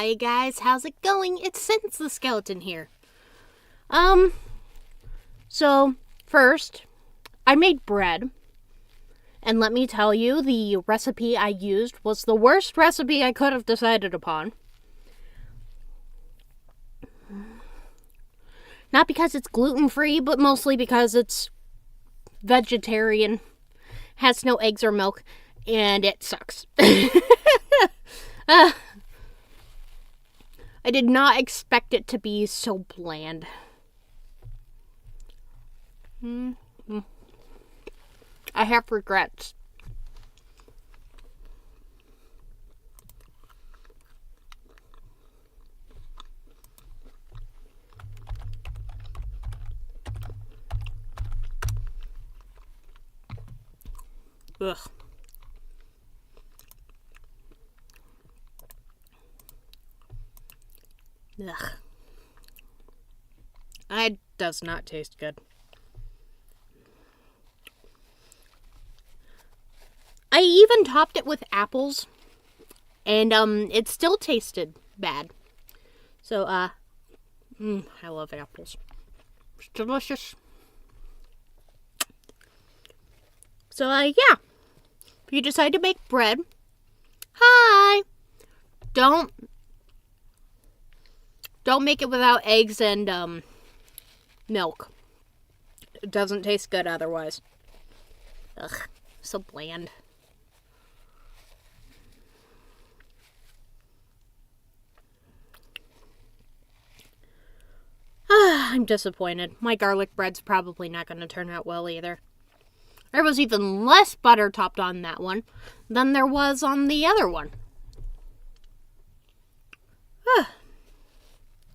Hi guys, how's it going? It's Since the Skeleton here. So first, I made bread. And let me tell you, the recipe I used was the worst recipe I could have decided upon. Not because it's gluten-free, but mostly because it's vegetarian, has no eggs or milk, and it sucks. I did not expect it to be so bland. I have regrets. Ugh. Ugh. It does not taste good. I even topped it with apples, and it still tasted bad. So, I love apples. It's delicious. So, yeah. If you decide to make bread, hi! Don't make it without eggs and, milk. It doesn't taste good otherwise. Ugh, so bland. I'm disappointed. My garlic bread's probably not going to turn out well either. There was even less butter topped on that one than there was on the other one.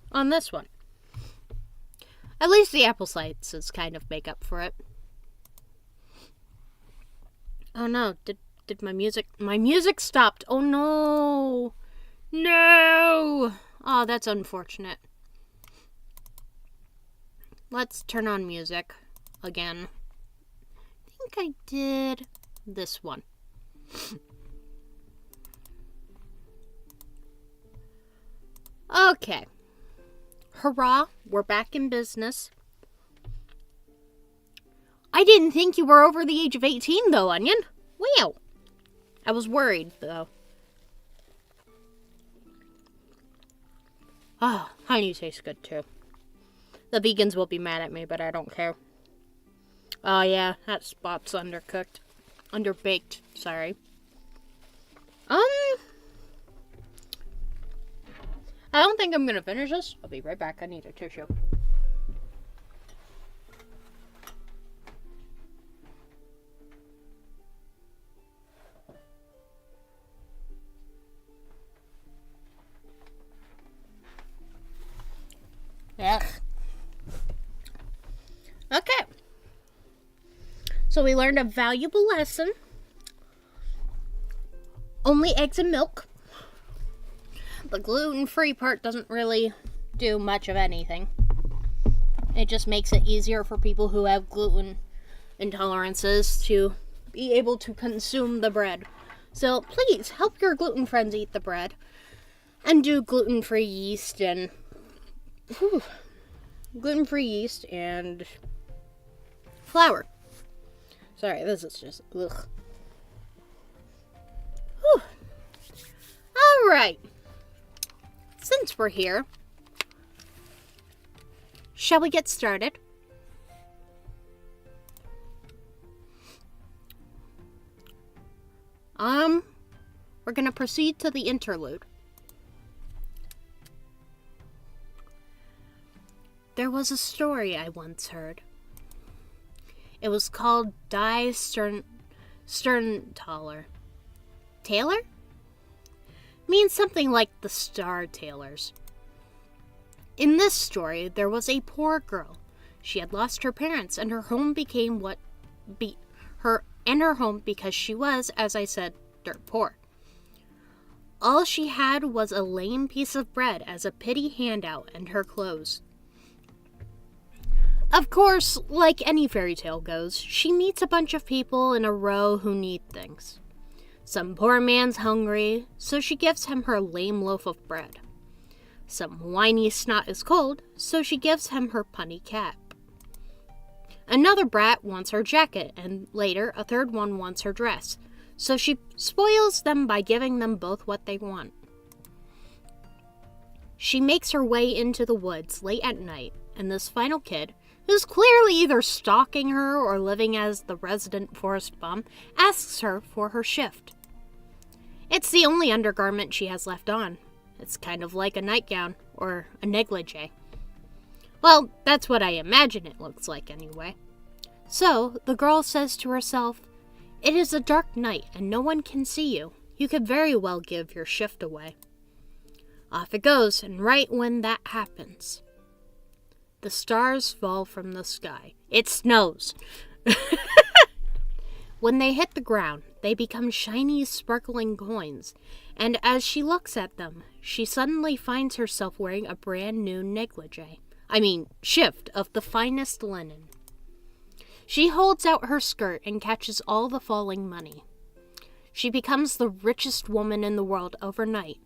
On this one. At least the apple slices kind of make up for it. Oh no, did my music stopped. Oh no. No. Oh, that's unfortunate. Let's turn on music again. I think I did this one. Okay. Hurrah, we're back in business. I didn't think you were over the age of 18 though, Onion. Wow. I was worried though. Oh, honey tastes good too. The vegans will be mad at me, but I don't care. Oh yeah, that spot's undercooked. Underbaked, sorry. I don't think I'm gonna finish this. I'll be right back. I need a tissue. Ugh. Okay. So we learned a valuable lesson. Only eggs and milk. The gluten-free part doesn't really do much of anything. It just makes it easier for people who have gluten intolerances to be able to consume the bread. So please help your gluten friends eat the bread. And do gluten-free yeast and... gluten-free yeast and flour. Sorry, this is just... ugh. Whew. Alright. Since we're here, shall we get started? We're gonna proceed to the interlude. There was a story I once heard. It was called Die Sterntaler. Taylor? Means something like the Star Tailors. In this story, there was a poor girl. She had lost her parents, and her home became her home because she was, as I said, dirt poor. All she had was a lame piece of bread as a pity handout and her clothes. Of course, like any fairy tale goes, she meets a bunch of people in a row who need things. Some poor man's hungry, so she gives him her lame loaf of bread. Some whiny snot is cold, so she gives him her punny cap. Another brat wants her jacket, and later a third one wants her dress, so she spoils them by giving them both what they want. She makes her way into the woods late at night, and this final kid, who's clearly either stalking her or living as the resident forest bum, asks her for her shift. It's the only undergarment she has left on. It's kind of like a nightgown, or a negligee. Well, that's what I imagine it looks like anyway. So, the girl says to herself, "It is a dark night and no one can see you. You could very well give your shift away." Off it goes, and right when that happens, the stars fall from the sky. It snows. When they hit the ground, they become shiny, sparkling coins, and as she looks at them, she suddenly finds herself wearing a brand new shift of the finest linen. She holds out her skirt and catches all the falling money. She becomes the richest woman in the world overnight,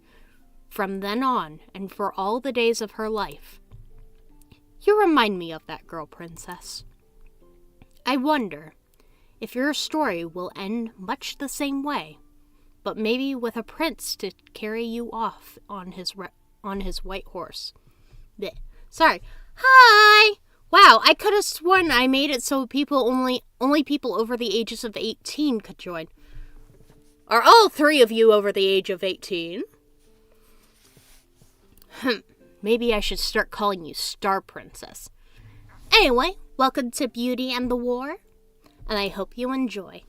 from then on and for all the days of her life. You remind me of that girl, Princess. I wonder if your story will end much the same way, but maybe with a prince to carry you off on his white horse. Blech. Sorry. Hi! Wow, I could have sworn I made it so only people over the ages of 18 could join. Are all three of you over the age of 18? Maybe I should start calling you Star Princess. Anyway, welcome to Beauty and the War, and I hope you enjoy.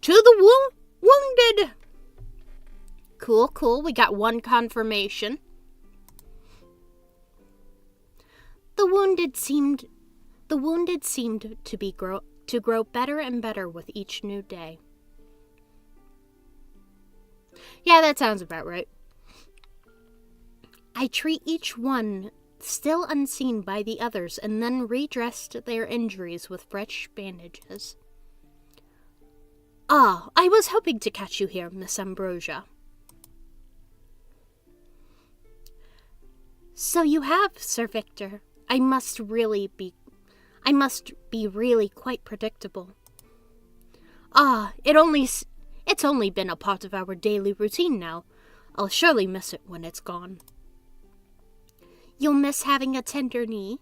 To the wounded! Cool, we got one confirmation. The wounded seemed to grow better and better with each new day. Yeah, that sounds about right. I treat each one still unseen by the others and then redressed their injuries with fresh bandages. Ah, I was hoping to catch you here, Miss Ambrosia. So you have, Sir Victor. I must be really quite predictable. Ah, it's only been a part of our daily routine now. I'll surely miss it when it's gone. You'll miss having a tender knee?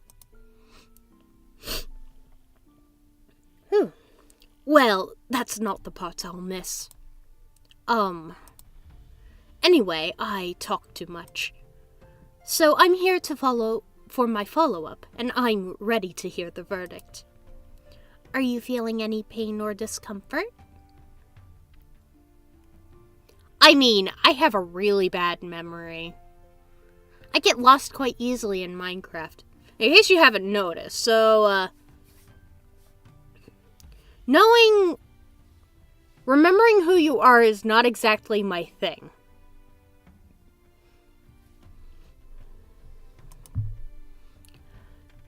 Well, that's not the part I'll miss. Anyway, I talk too much. So I'm here for my follow-up, and I'm ready to hear the verdict. Are you feeling any pain or discomfort? I have a really bad memory. I get lost quite easily in Minecraft. In case you haven't noticed, so, remembering who you are is not exactly my thing.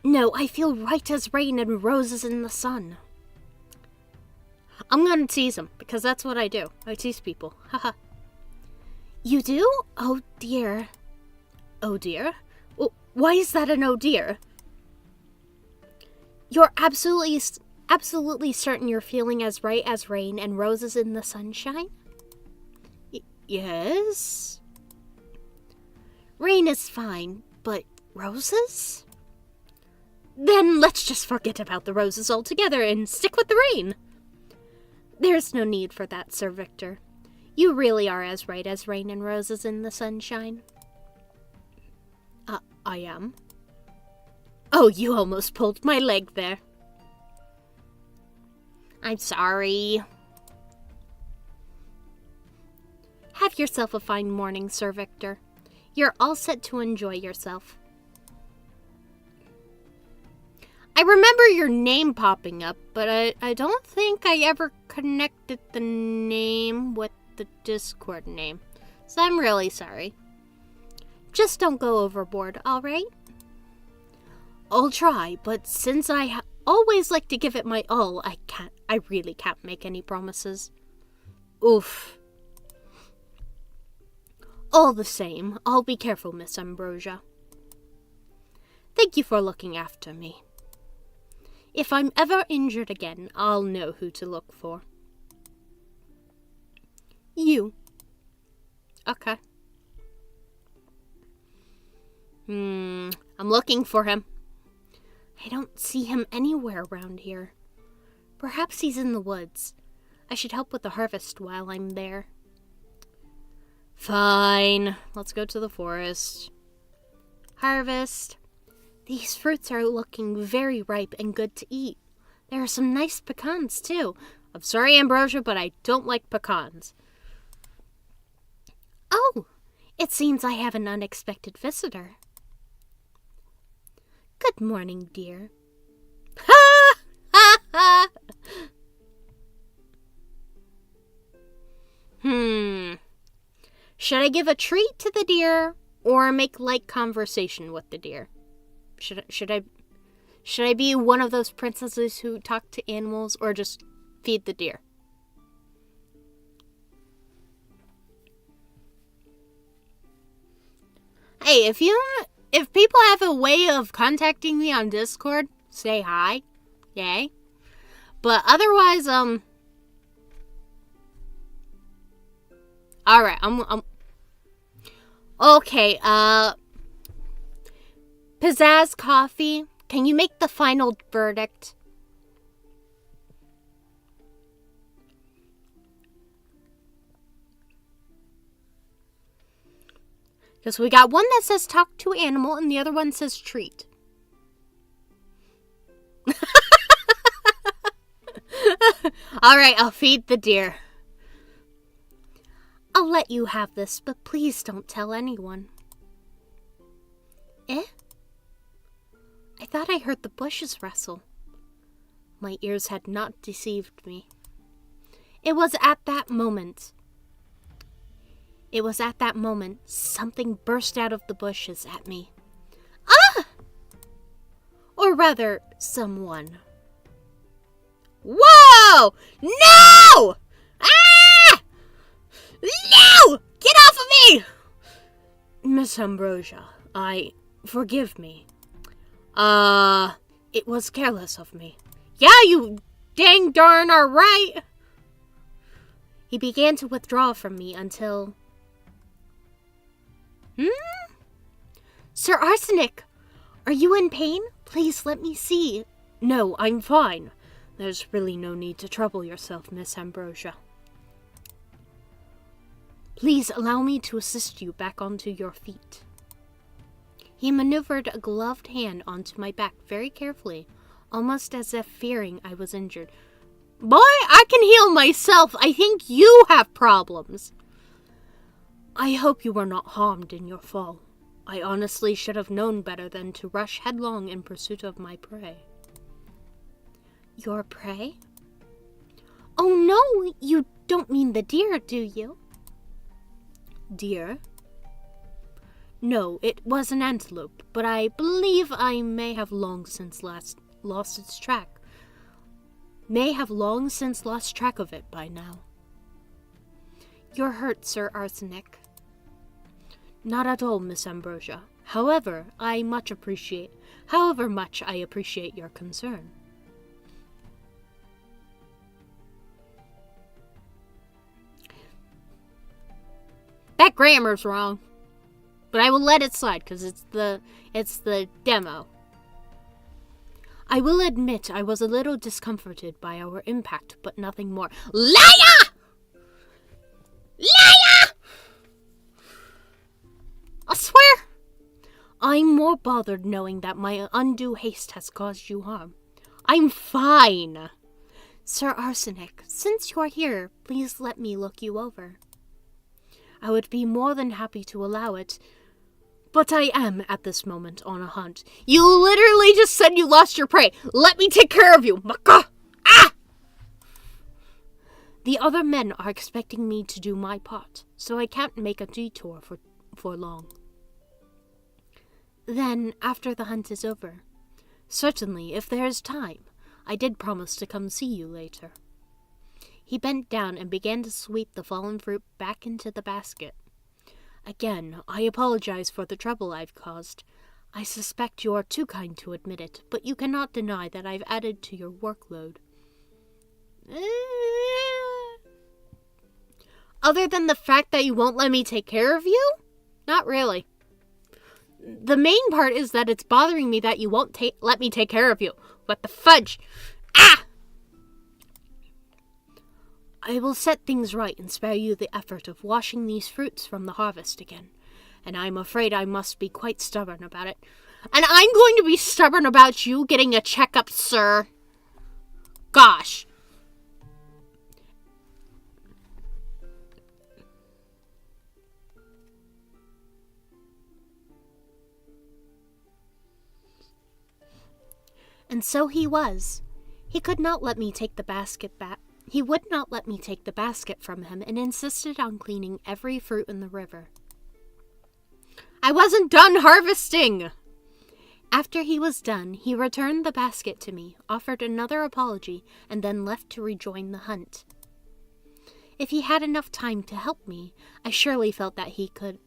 No, I feel right as rain and roses in the sun. I'm gonna tease him, because that's what I do. I tease people. Haha. You do? Oh dear. Oh dear? Well, why is that an oh dear? You're absolutely certain you're feeling as right as rain and roses in the sunshine? Yes? Rain is fine, but roses? Then let's just forget about the roses altogether and stick with the rain. There's no need for that, Sir Victor. You really are as right as rain and roses in the sunshine. I am. Oh, you almost pulled my leg there. I'm sorry. Have yourself a fine morning, Sir Victor. You're all set to enjoy yourself. I remember your name popping up, but I don't think I ever connected the name with the Discord name, so I'm really sorry. Just don't go overboard, alright? I'll try, but since I always like to give it my all, I really can't make any promises. Oof. All the same, I'll be careful, Miss Ambrosia. Thank you for looking after me. If I'm ever injured again, I'll know who to look for. You. Okay. I'm looking for him. I don't see him anywhere around here. Perhaps he's in the woods. I should help with the harvest while I'm there. Fine. Let's go to the forest. Harvest. These fruits are looking very ripe and good to eat. There are some nice pecans, too. I'm sorry, Ambrosia, but I don't like pecans. Oh, it seems I have an unexpected visitor. Good morning, dear. Ha! Ha! Ha! Should I give a treat to the deer or make light conversation with the deer? Should I be one of those princesses who talk to animals or just feed the deer? Hey, if people have a way of contacting me on Discord, say hi. Yay. But otherwise, alright, I'm okay, Pizzazz Coffee, can you make the final verdict? Because we got one that says talk to animal and the other one says treat. Alright, I'll feed the deer. I'll let you have this, but please don't tell anyone. Eh? I thought I heard the bushes rustle. My ears had not deceived me. It was at that moment something burst out of the bushes at me. Ah! Or rather, someone. Whoa! No! Ah! No! Get off of me! Miss Ambrosia, forgive me. It was careless of me. Yeah, you dang darn are right. He began to withdraw from me until... Sir Arsenic, are you in pain? Please let me see. No, I'm fine. There's really no need to trouble yourself, Miss Ambrosia. Please allow me to assist you back onto your feet. He maneuvered a gloved hand onto my back very carefully, almost as if fearing I was injured. Boy, I can heal myself. I think you have problems. I hope you were not harmed in your fall. I honestly should have known better than to rush headlong in pursuit of my prey. Your prey? Oh no, you don't mean the deer, do you? Deer? No, it was an antelope, but I believe I may have long since lost its track. May have long since lost track of it by now. You're hurt, Sir Arsenic. Not at all, Miss Ambrosia. However much I appreciate your concern. That grammar's wrong. But I will let it slide because it's the demo. I will admit I was a little discomforted by our impact, but nothing more. Liar! Liar! I swear! I'm more bothered knowing that my undue haste has caused you harm. I'm fine. Sir Arsenic, since you're here, please let me look you over. I would be more than happy to allow it, but I am, at this moment, on a hunt. You literally just said you lost your prey. Let me take care of you. Maka! Ah! The other men are expecting me to do my part, so I can't make a detour for long. Then, after the hunt is over, certainly, if there is time, I did promise to come see you later. He bent down and began to sweep the fallen fruit back into the basket. Again, I apologize for the trouble I've caused. I suspect you are too kind to admit it, but you cannot deny that I've added to your workload. Other than the fact that you won't let me take care of you? Not really. The main part is that it's bothering me that you won't let me take care of you. What the fudge? Ah! I will set things right and spare you the effort of washing these fruits from the harvest again. And I'm afraid I must be quite stubborn about it. And I'm going to be stubborn about you getting a checkup, sir. Gosh. And so he was. He could not let me take the basket back. He would not let me take the basket from him and insisted on cleaning every fruit in the river. I wasn't done harvesting! After he was done, he returned the basket to me, offered another apology, and then left to rejoin the hunt. If he had enough time to help me, I surely felt that he could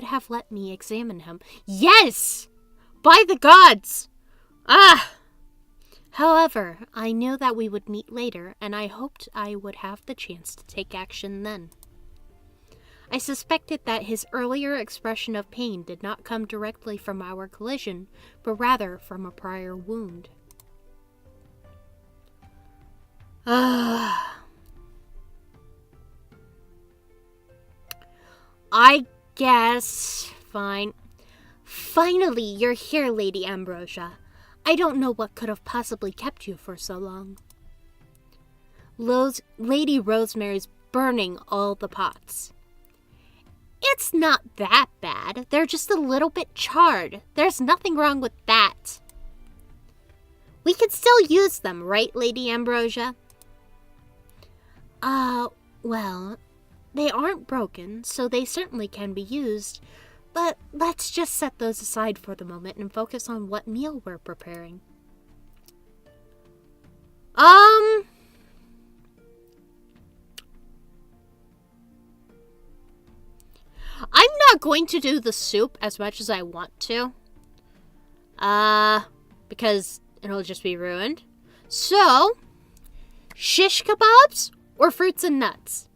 have let me examine him. Yes! By the gods! Ah! However, I knew that we would meet later, and I hoped I would have the chance to take action then. I suspected that his earlier expression of pain did not come directly from our collision, but rather from a prior wound. I guess. Fine. Finally, you're here, Lady Ambrosia. I don't know what could have possibly kept you for so long. Lady Rosemary's burning all the pots. It's not that bad. They're just a little bit charred. There's nothing wrong with that. We could still use them, right, Lady Ambrosia? Well, they aren't broken, so they certainly can be used. But let's just set those aside for the moment and focus on what meal we're preparing. I'm not going to do the soup as much as I want to. Because it'll just be ruined. So, shish kebabs or fruits and nuts?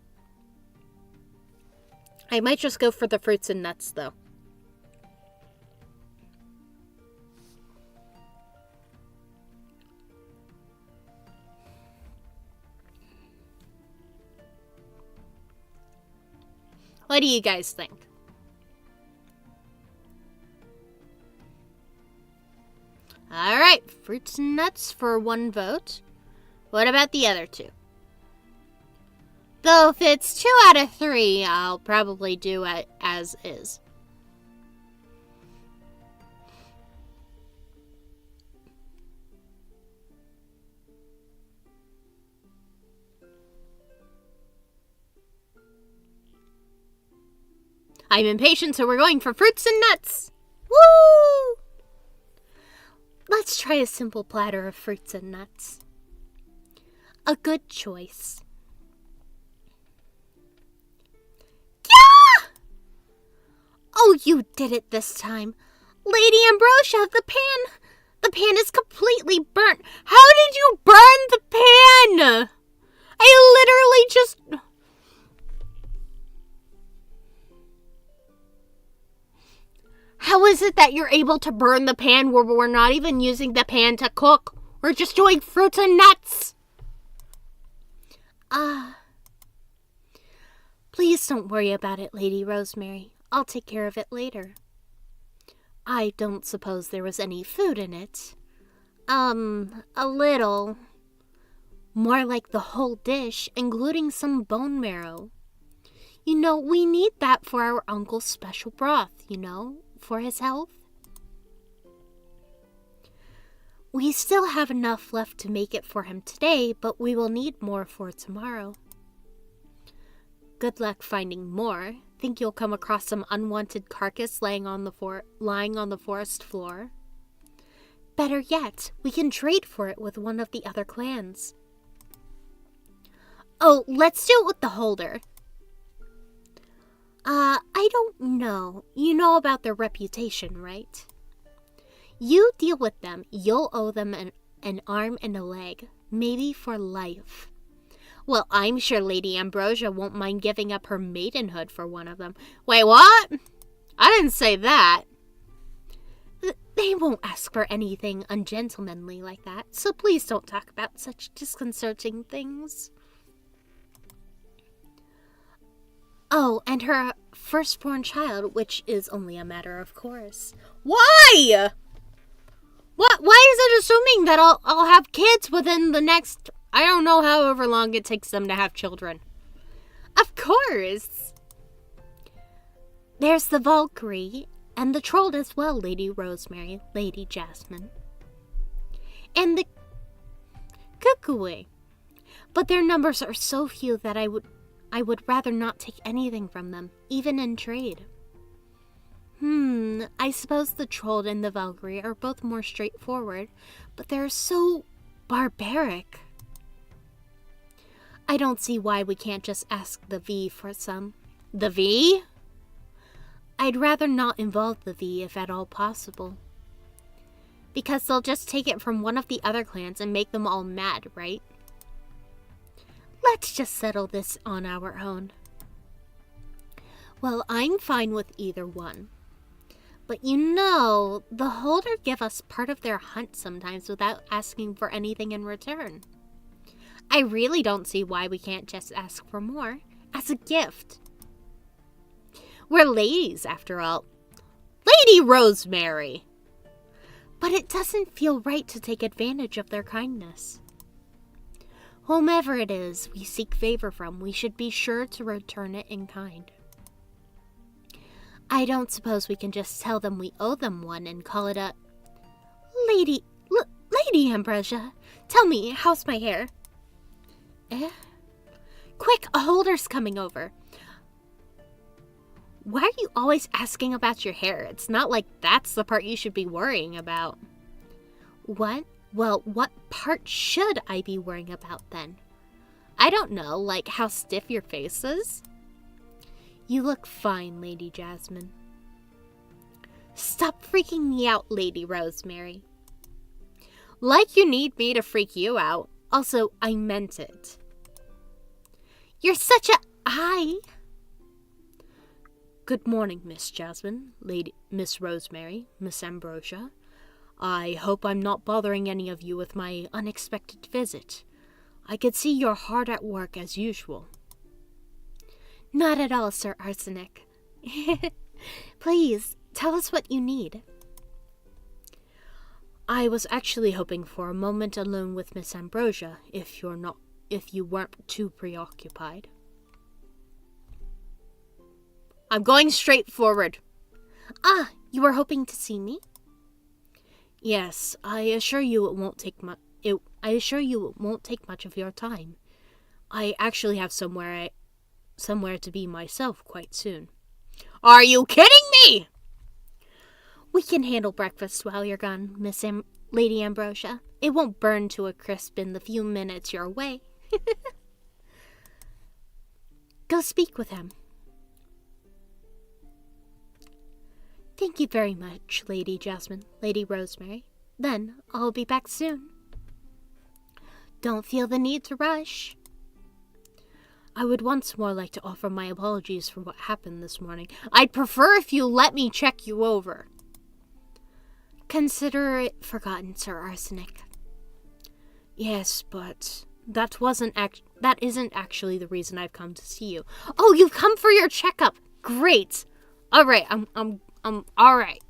I might just go for the fruits and nuts, though. What do you guys think? Alright, fruits and nuts for one vote. What about the other two? Though if it's 2 out of 3, I'll probably do it as is. I'm impatient, so we're going for fruits and nuts. Woo! Let's try a simple platter of fruits and nuts. A good choice. Yeah! Oh, you did it this time. Lady Ambrosia, the pan is completely burnt. How did you burn the pan? I literally just... How is it that you're able to burn the pan where we're not even using the pan to cook? We're just doing fruits and nuts. Please don't worry about it, Lady Rosemary. I'll take care of it later. I don't suppose there was any food in it. A little. More like the whole dish, including some bone marrow. You know, we need that for our uncle's special broth, for his health. We still have enough left to make it for him today, but we will need more for tomorrow. Good luck finding more. Think you'll come across some unwanted carcass lying on the forest floor? Better yet, we can trade for it with one of the other clans. Oh, let's do it with the holder. I don't know. You know about their reputation, right? You deal with them, you'll owe them an arm and a leg, maybe for life. Well, I'm sure Lady Ambrosia won't mind giving up her maidenhood for one of them. Wait, what? I didn't say that. They won't ask for anything ungentlemanly like that, so please don't talk about such disconcerting things. Oh, and her firstborn child, which is only a matter of course. Why? What? Why is it assuming that I'll have kids within the next, I don't know, however long it takes them to have children? Of course. There's the Valkyrie, and the troll as well, Lady Rosemary, Lady Jasmine. And the Cuckoo. But their numbers are so few that I would rather not take anything from them, even in trade. I suppose the troll and the Valkyrie are both more straightforward, but they're so barbaric. I don't see why we can't just ask the V for some. The V? I'd rather not involve the V if at all possible. Because they'll just take it from one of the other clans and make them all mad, right? Let's just settle this on our own. Well, I'm fine with either one. But you know, the Holder give us part of their hunt sometimes without asking for anything in return. I really don't see why we can't just ask for more, as a gift. We're ladies, after all. Lady Rosemary! But it doesn't feel right to take advantage of their kindness. Whomever it is we seek favor from, we should be sure to return it in kind. I don't suppose we can just tell them we owe them one and call it a... Lady Ambrosia, tell me, how's my hair? Quick, a Holder's coming over. Why are you always asking about your hair? It's not like that's the part you should be worrying about. What? Well, what part should I be worrying about then? I don't know, like how stiff your face is? You look fine, Lady Jasmine. Stop freaking me out, Lady Rosemary. Like you need me to freak you out. Also, I meant it. You're such a... Good morning, Miss Jasmine, Miss Rosemary, Miss Ambrosia. I hope I'm not bothering any of you with my unexpected visit. I could see you're hard at work as usual. Not at all, Sir Arsenic. Please, tell us what you need. I was actually hoping for a moment alone with Miss Ambrosia, if you weren't too preoccupied. I'm going straight forward. Ah, you were hoping to see me? Yes, I assure you it won't take much. I assure you it won't take much of your time. I actually have somewhere to be myself quite soon. Are you kidding me? We can handle breakfast while you're gone, Lady Ambrosia. It won't burn to a crisp in the few minutes you're away. Go speak with him. Thank you very much, Lady Jasmine, Lady Rosemary. Then I'll be back soon. Don't feel the need to rush. I would once more like to offer my apologies for what happened this morning. I'd prefer if you let me check you over. Consider it forgotten, Sir Arsenic. Yes, but that isn't actually the reason I've come to see you. Oh, you've come for your checkup. Great. All right, I'm all right.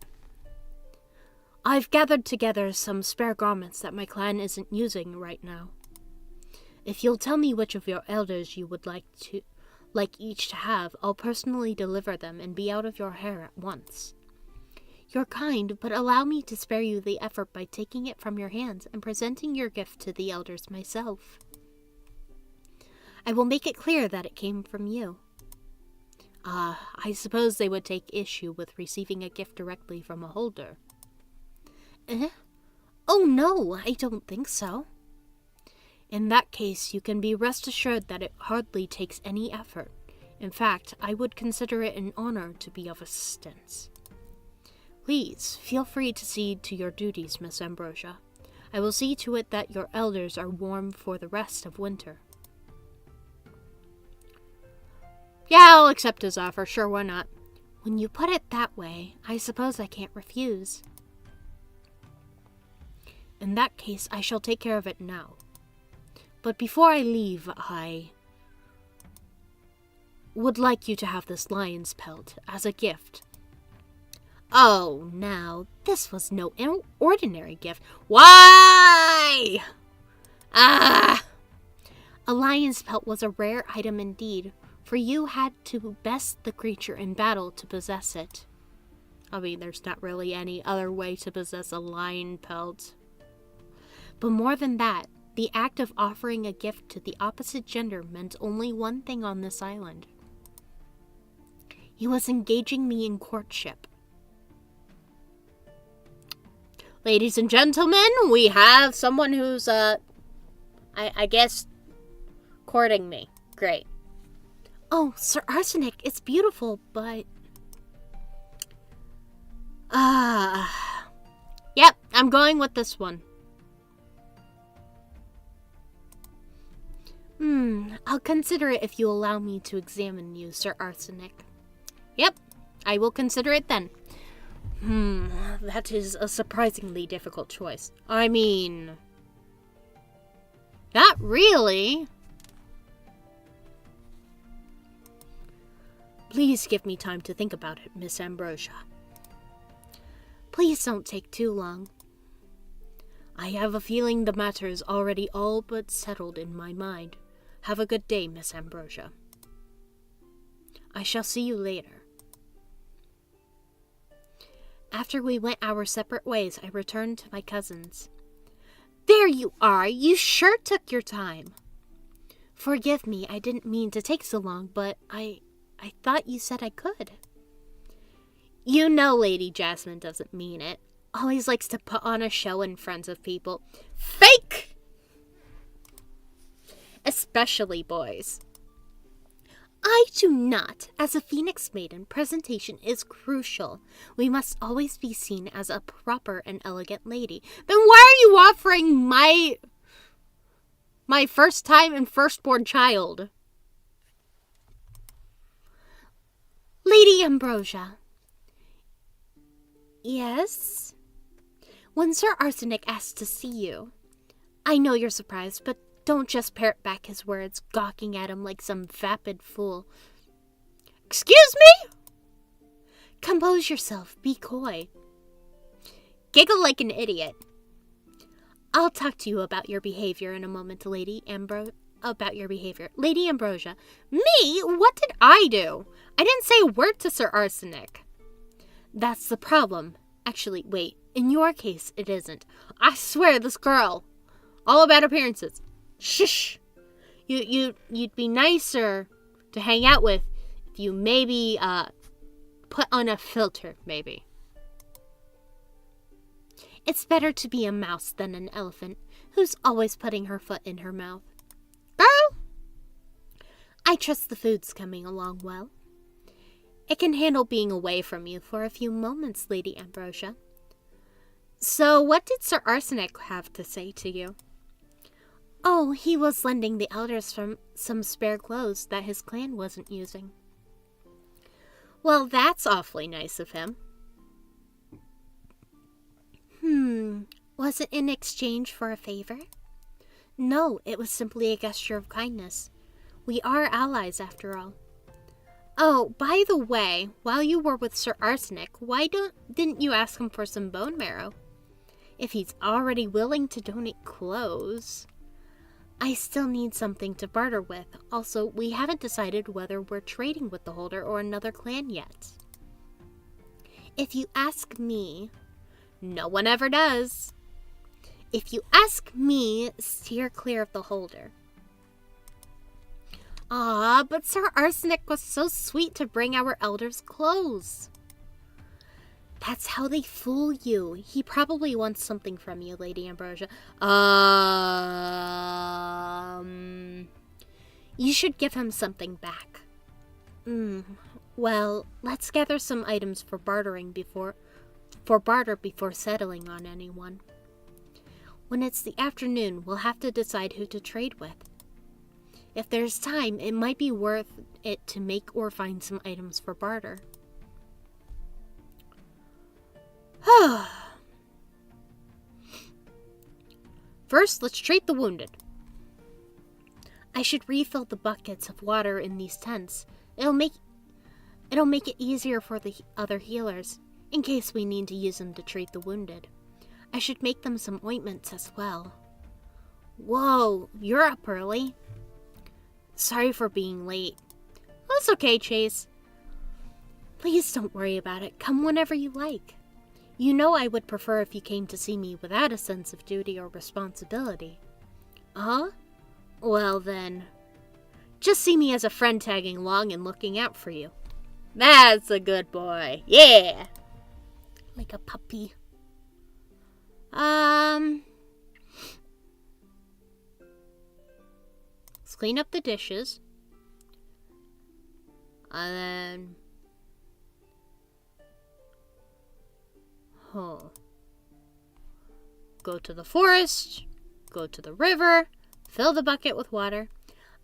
I've gathered together some spare garments that my clan isn't using right now. If you'll tell me which of your elders you would like each to have, I'll personally deliver them and be out of your hair at once. You're kind, but allow me to spare you the effort by taking it from your hands and presenting your gift to the elders myself. I will make it clear that it came from you. I suppose they would take issue with receiving a gift directly from a holder. Oh no, I don't think so. In that case, you can be rest assured that it hardly takes any effort. In fact, I would consider it an honor to be of assistance. Please, feel free to see to your duties, Miss Ambrosia. I will see to it that your elders are warm for the rest of winter. Yeah, I'll accept his offer. Sure, why not? When you put it that way, I suppose I can't refuse. In that case, I shall take care of it now. But before I leave, I would like you to have this lion's pelt as a gift. Oh, now, this was no ordinary gift. Why? A lion's pelt was a rare item indeed, for you had to best the creature in battle to possess it. I mean, there's not really any other way to possess a lion pelt. But more than that, the act of offering a gift to the opposite gender meant only one thing on this island. He was engaging me in courtship. Ladies and gentlemen, we have someone who's, I guess, courting me. Great. Oh, Sir Arsenic, it's beautiful, but... Yep, I'm going with this one. I'll consider it if you allow me to examine you, Sir Arsenic. Yep, I will consider it then. That is a surprisingly difficult choice. I mean... Not really. Please give me time to think about it, Miss Ambrosia. Please don't take too long. I have a feeling the matter is already all but settled in my mind. Have a good day, Miss Ambrosia. I shall see you later. After we went our separate ways, I returned to my cousins. There you are! You sure took your time. Forgive me, I didn't mean to take so long, but I thought you said I could. You know Lady Jasmine doesn't mean it. Always likes to put on a show in front of people. Fake! Especially boys. I do not. As a Phoenix Maiden, presentation is crucial. We must always be seen as a proper and elegant lady. Then why are you offering my first time and firstborn child? Lady Ambrosia. Yes? When Sir Arsenic asked to see you, I know you're surprised, but don't just parrot back his words, gawking at him like some vapid fool. Excuse me? Compose yourself. Be coy. Giggle like an idiot. I'll talk to you about your behavior in a moment, Lady Ambrosia. Lady Ambrosia. Me? What did I do? I didn't say a word to Sir Arsenic. That's the problem. Actually, wait. In your case, it isn't. I swear, this girl. All about appearances. Shush! You'd be nicer to hang out with if you maybe, put on a filter, maybe. It's better to be a mouse than an elephant who's always putting her foot in her mouth. Girl! I trust the food's coming along well. It can handle being away from you for a few moments, Lady Ambrosia. So, what did Sir Arsenic have to say to you? Oh, he was lending the elders from some spare clothes that his clan wasn't using. Well, that's awfully nice of him. Was it in exchange for a favor? No, it was simply a gesture of kindness. We are allies, after all. Oh, by the way, while you were with Sir Arsenic, why didn't you ask him for some bone marrow? If he's already willing to donate clothes... I still need something to barter with. Also, we haven't decided whether we're trading with the holder or another clan yet. If you ask me, no one ever does. If you ask me, steer clear of the holder. Ah, but Sir Arsenic was so sweet to bring our elders clothes. That's how they fool you. He probably wants something from you, Lady Ambrosia. You should give him something back. Well, let's gather some items for barter before settling on anyone. When it's the afternoon, we'll have to decide who to trade with. If there's time, it might be worth it to make or find some items for barter. First, let's treat the wounded. I should refill the buckets of water in these tents. It'll make it easier for the other healers, in case we need to use them to treat the wounded. I should make them some ointments as well. Whoa, you're up early. Sorry for being late. That's okay, Chase. Please don't worry about it. Come whenever you like. You know I would prefer if you came to see me without a sense of duty or responsibility. Well then, just see me as a friend tagging along and looking out for you. That's a good boy. Yeah! Like a puppy. Let's clean up the dishes. And then... Go to the forest, go to the river, fill the bucket with water.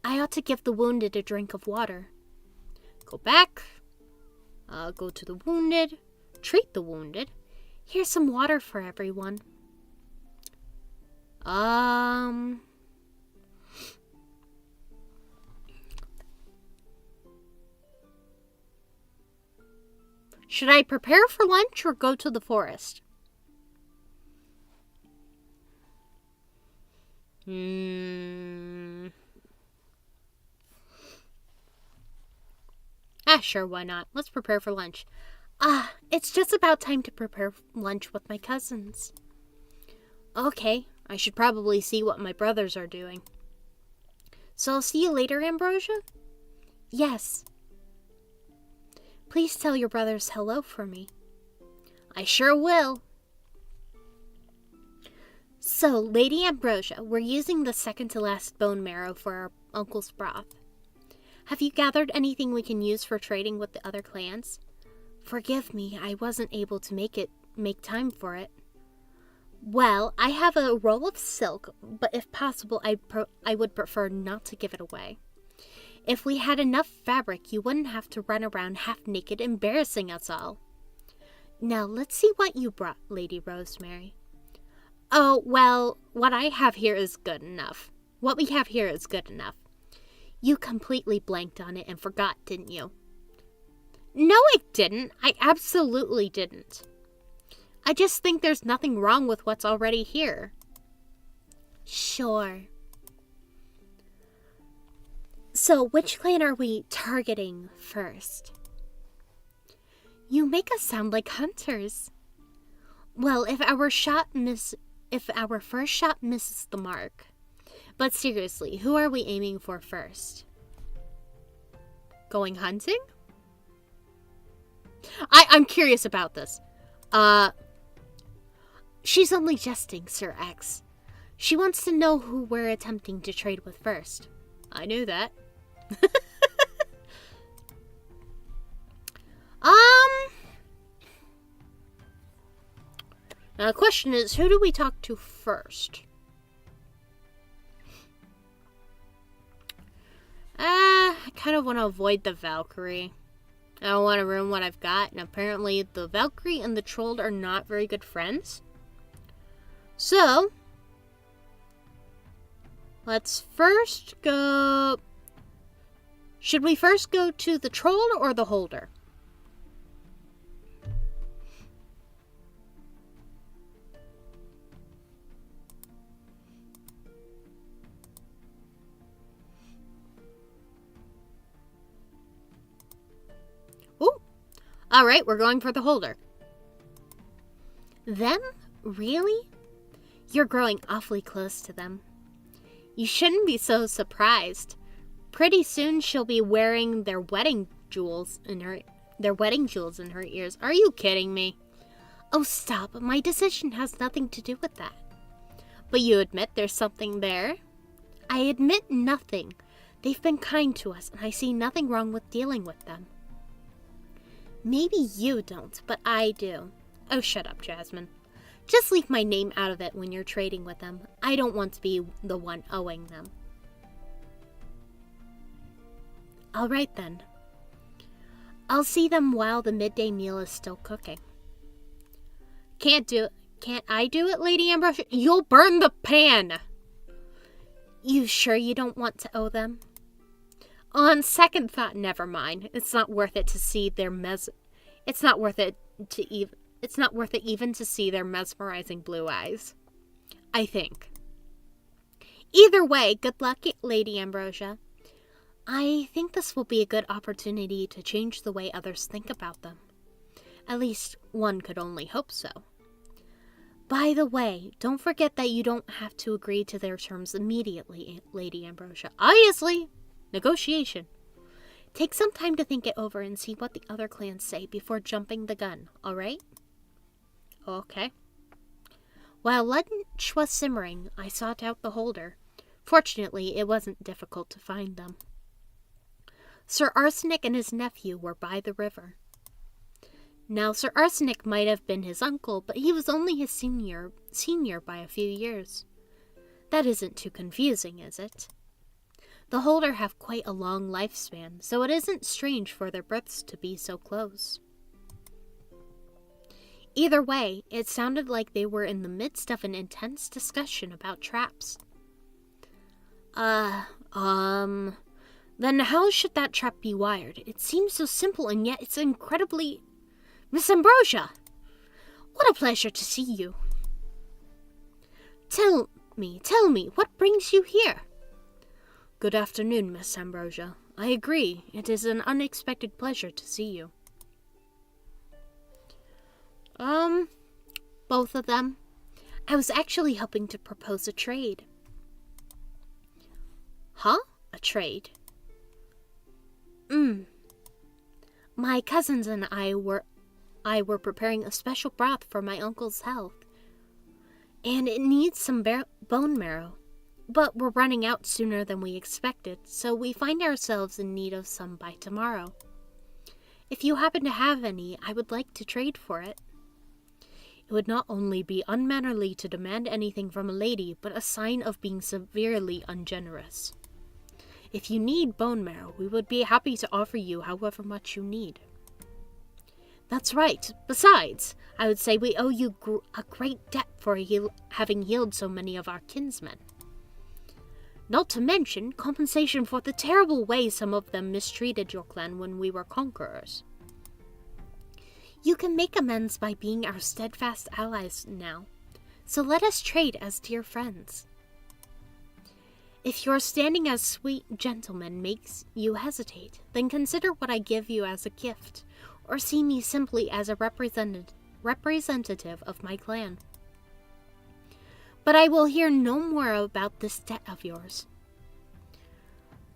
I ought to give the wounded a drink of water. Go back, go to the wounded, treat the wounded. Here's some water for everyone. Should I prepare for lunch or go to the forest? Sure, why not? Let's prepare for lunch. It's just about time to prepare lunch with my cousins. Okay, I should probably see what my brothers are doing. So I'll see you later, Ambrosia? Yes. Please tell your brothers hello for me. I sure will. So, Lady Ambrosia, we're using the second to last bone marrow for our uncle's broth. Have you gathered anything we can use for trading with the other clans? Forgive me, I wasn't able to make time for it. Well, I have a roll of silk, but if possible, I would prefer not to give it away. If we had enough fabric, you wouldn't have to run around half-naked embarrassing us all. Now, let's see what you brought, Lady Rosemary. Oh, well, what I have here is good enough. What we have here is good enough. You completely blanked on it and forgot, didn't you? No, I didn't. I absolutely didn't. I just think there's nothing wrong with what's already here. Sure. So, which clan are we targeting first? You make us sound like hunters. Well, if our first shot misses the mark. But seriously, who are we aiming for first? Going hunting? I'm curious about this. She's only jesting, Sir X. She wants to know who we're attempting to trade with first. I knew that. Now the question is, who do we talk to first? I kind of want to avoid the Valkyrie. I don't want to ruin what I've got, and apparently the Valkyrie and the Troll are not very good friends. So, let's first go... Should we first go to the Troll or the Holder? Ooh! Alright, we're going for the Holder. Them? Really? You're growing awfully close to them. You shouldn't be so surprised. Pretty soon she'll be wearing their wedding jewels in her ears. Are you kidding me? Oh, stop. My decision has nothing to do with that. But you admit there's something there? I admit nothing. They've been kind to us, and I see nothing wrong with dealing with them. Maybe you don't, but I do. Oh, shut up, Jasmine. Just leave my name out of it when you're trading with them. I don't want to be the one owing them. All right, then. I'll see them while the midday meal is still cooking. Can't I do it, Lady Ambrosia? You'll burn the pan! You sure you don't want to owe them? On second thought, never mind. It's not worth it to see their It's not worth it even to see their mesmerizing blue eyes. I think. Either way, good luck, Lady Ambrosia. I think this will be a good opportunity to change the way others think about them. At least, one could only hope so. By the way, don't forget that you don't have to agree to their terms immediately, Lady Ambrosia. Obviously, negotiation. Take some time to think it over and see what the other clans say before jumping the gun, alright? Okay. While lunch was simmering, I sought out the holder. Fortunately, it wasn't difficult to find them. Sir Arsenic and his nephew were by the river. Now, Sir Arsenic might have been his uncle, but he was only his senior by a few years. That isn't too confusing, is it? The holder have quite a long lifespan, so it isn't strange for their births to be so close. Either way, it sounded like they were in the midst of an intense discussion about traps. Then how should that trap be wired? It seems so simple, and yet it's incredibly... Miss Ambrosia! What a pleasure to see you. Tell me, what brings you here? Good afternoon, Miss Ambrosia. I agree, it is an unexpected pleasure to see you. Both of them. I was actually hoping to propose a trade. Huh? A trade? My cousins and I were preparing a special broth for my uncle's health, and it needs some bone marrow, but we're running out sooner than we expected, so we find ourselves in need of some by tomorrow. If you happen to have any, I would like to trade for it. It would not only be unmannerly to demand anything from a lady, but a sign of being severely ungenerous. If you need bone marrow, we would be happy to offer you however much you need. That's right. Besides, I would say we owe you a great debt for having healed so many of our kinsmen. Not to mention compensation for the terrible way some of them mistreated your clan when we were conquerors. You can make amends by being our steadfast allies now, so let us trade as dear friends. If your standing as sweet gentleman makes you hesitate, then consider what I give you as a gift, or see me simply as a representative of my clan. But I will hear no more about this debt of yours.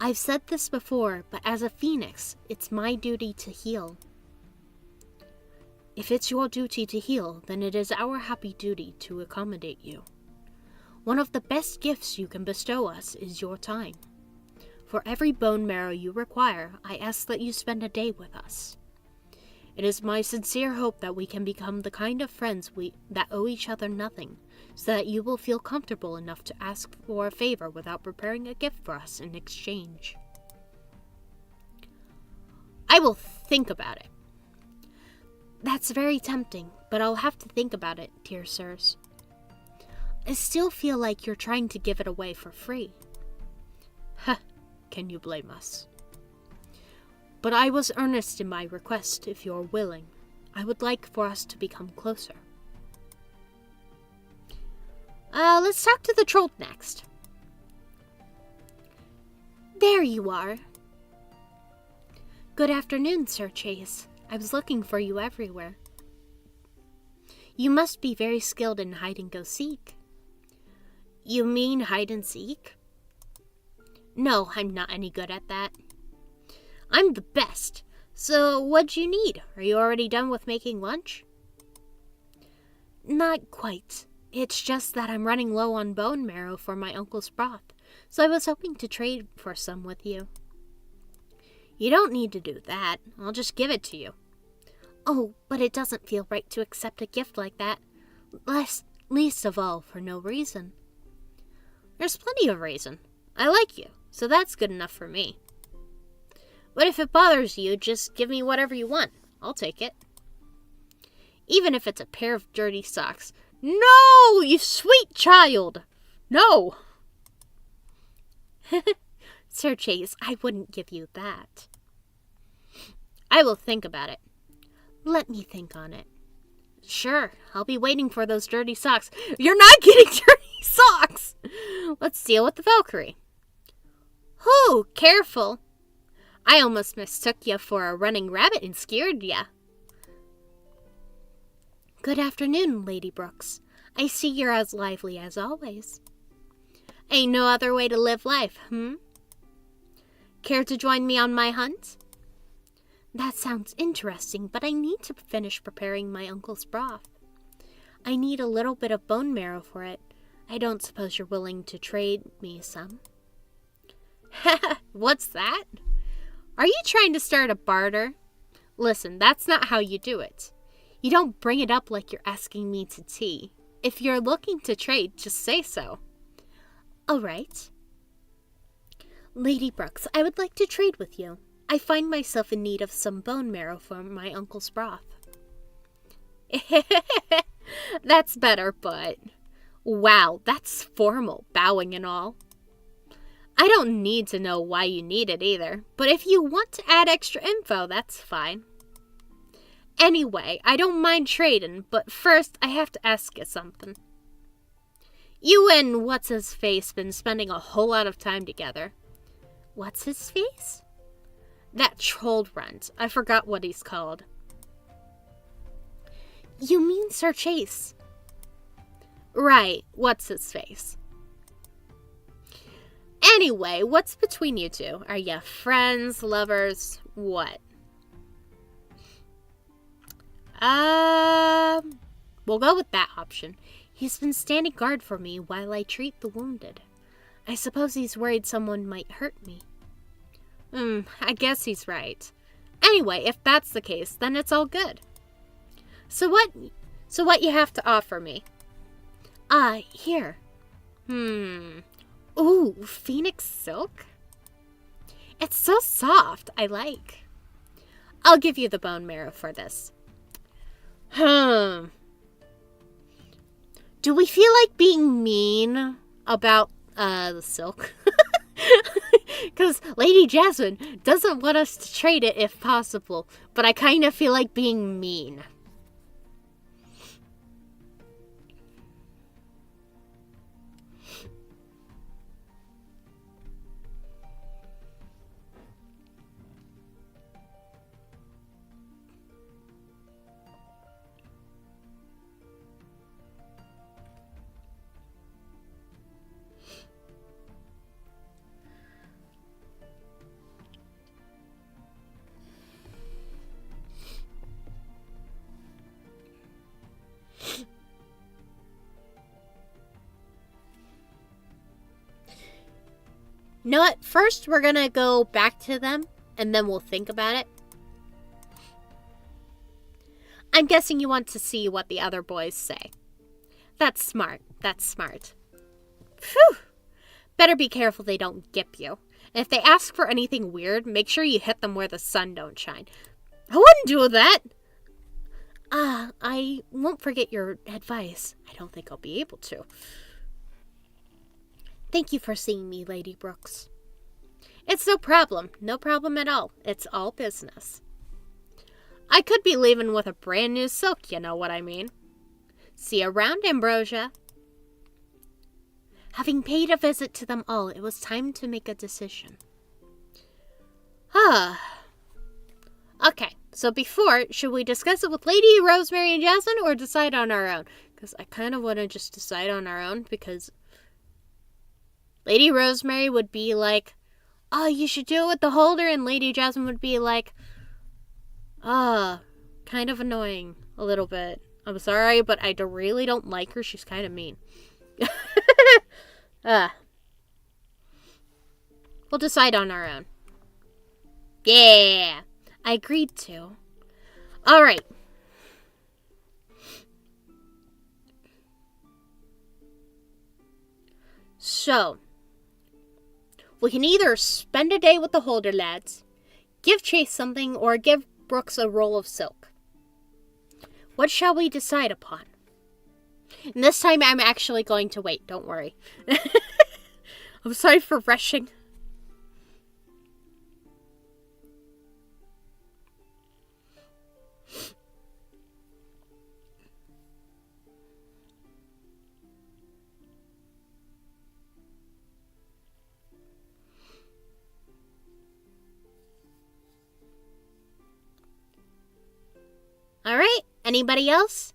I've said this before, but as a phoenix, it's my duty to heal. If it's your duty to heal, then it is our happy duty to accommodate you. One of the best gifts you can bestow us is your time. For every bone marrow you require, I ask that you spend a day with us. It is my sincere hope that we can become the kind of friends that owe each other nothing, so that you will feel comfortable enough to ask for a favor without preparing a gift for us in exchange. I will think about it. That's very tempting, but I'll have to think about it, dear sirs. I still feel like you're trying to give it away for free. Huh, can you blame us? But I was earnest in my request, if you're willing. I would like for us to become closer. Let's talk to the troll next. There you are. Good afternoon, Sir Chase. I was looking for you everywhere. You must be very skilled in hide-and-go-seek. You mean hide-and-seek? No, I'm not any good at that. I'm the best. So, what'd you need? Are you already done with making lunch? Not quite. It's just that I'm running low on bone marrow for my uncle's broth, so I was hoping to trade for some with you. You don't need to do that. I'll just give it to you. Oh, but it doesn't feel right to accept a gift like that. Least of all for no reason. There's plenty of reason. I like you, so that's good enough for me. But if it bothers you, just give me whatever you want. I'll take it. Even if it's a pair of dirty socks. No, you sweet child! No! Sir Chase, I wouldn't give you that. I will think about it. Let me think on it. Sure, I'll be waiting for those dirty socks. You're not getting dirty socks! Let's deal with the Valkyrie. Whew, careful. I almost mistook you for a running rabbit and scared ya. Good afternoon, Lady Brooks. I see you're as lively as always. Ain't no other way to live life, Care to join me on my hunt? That sounds interesting, but I need to finish preparing my uncle's broth. I need a little bit of bone marrow for it. I don't suppose you're willing to trade me some. What's that? Are you trying to start a barter? Listen, that's not how you do it. You don't bring it up like you're asking me to tea. If you're looking to trade, just say so. All right. Lady Brooks, I would like to trade with you. I find myself in need of some bone marrow for my uncle's broth. That's better, but... Wow, that's formal, bowing and all. I don't need to know why you need it either, but if you want to add extra info, that's fine. Anyway, I don't mind trading, but first I have to ask you something. You and What's-His-Face been spending a whole lot of time together. What's-His-Face? That troll runt. I forgot what he's called. You mean Sir Chase? Right, What's-His-Face. Anyway, what's between you two? Are you friends, lovers, what? We'll go with that option. He's been standing guard for me while I treat the wounded. I suppose he's worried someone might hurt me. I guess he's right. Anyway, if that's the case, then it's all good. So what you have to offer me? Here. Ooh, phoenix silk? It's so soft, I like. I'll give you the bone marrow for this. Do we feel like being mean about, the silk? Because Lady Jasmine doesn't want us to trade it if possible, but I kind of feel like being mean. You know what? First, we're going to go back to them, and then we'll think about it. I'm guessing you want to see what the other boys say. That's smart. That's smart. Phew! Better be careful they don't gip you. And if they ask for anything weird, make sure you hit them where the sun don't shine. I wouldn't do that! I won't forget your advice. I don't think I'll be able to. Thank you for seeing me, Lady Brooks. It's no problem. No problem at all. It's all business. I could be leaving with a brand new silk, you know what I mean. See you around, Ambrosia. Having paid a visit to them all, it was time to make a decision. Okay, so before, should we discuss it with Lady Rosemary and Jasmine or decide on our own? Because I kind of want to just decide on our own because Lady Rosemary would be like, oh, you should do it with the holder, and Lady Jasmine would be like, kind of annoying a little bit. I'm sorry, but I really don't like her. She's kind of mean. We'll decide on our own. Yeah, I agreed to. All right. So, we can either spend a day with the Holder lads, give Chase something, or give Brooks a roll of silk. What shall we decide upon? And this time I'm actually going to wait, don't worry. I'm sorry for rushing. All right, anybody else?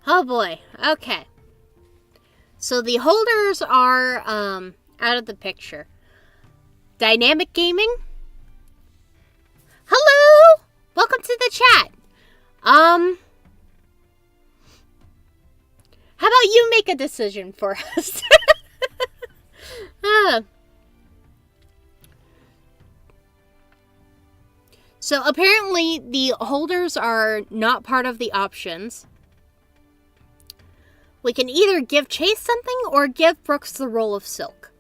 Oh boy, okay. So the holders are out of the picture. Dynamic Gaming? Hello! Welcome to the chat. How about you make a decision for us? So apparently the holders are not part of the options. We can either give Chase something or give Brooks the roll of silk.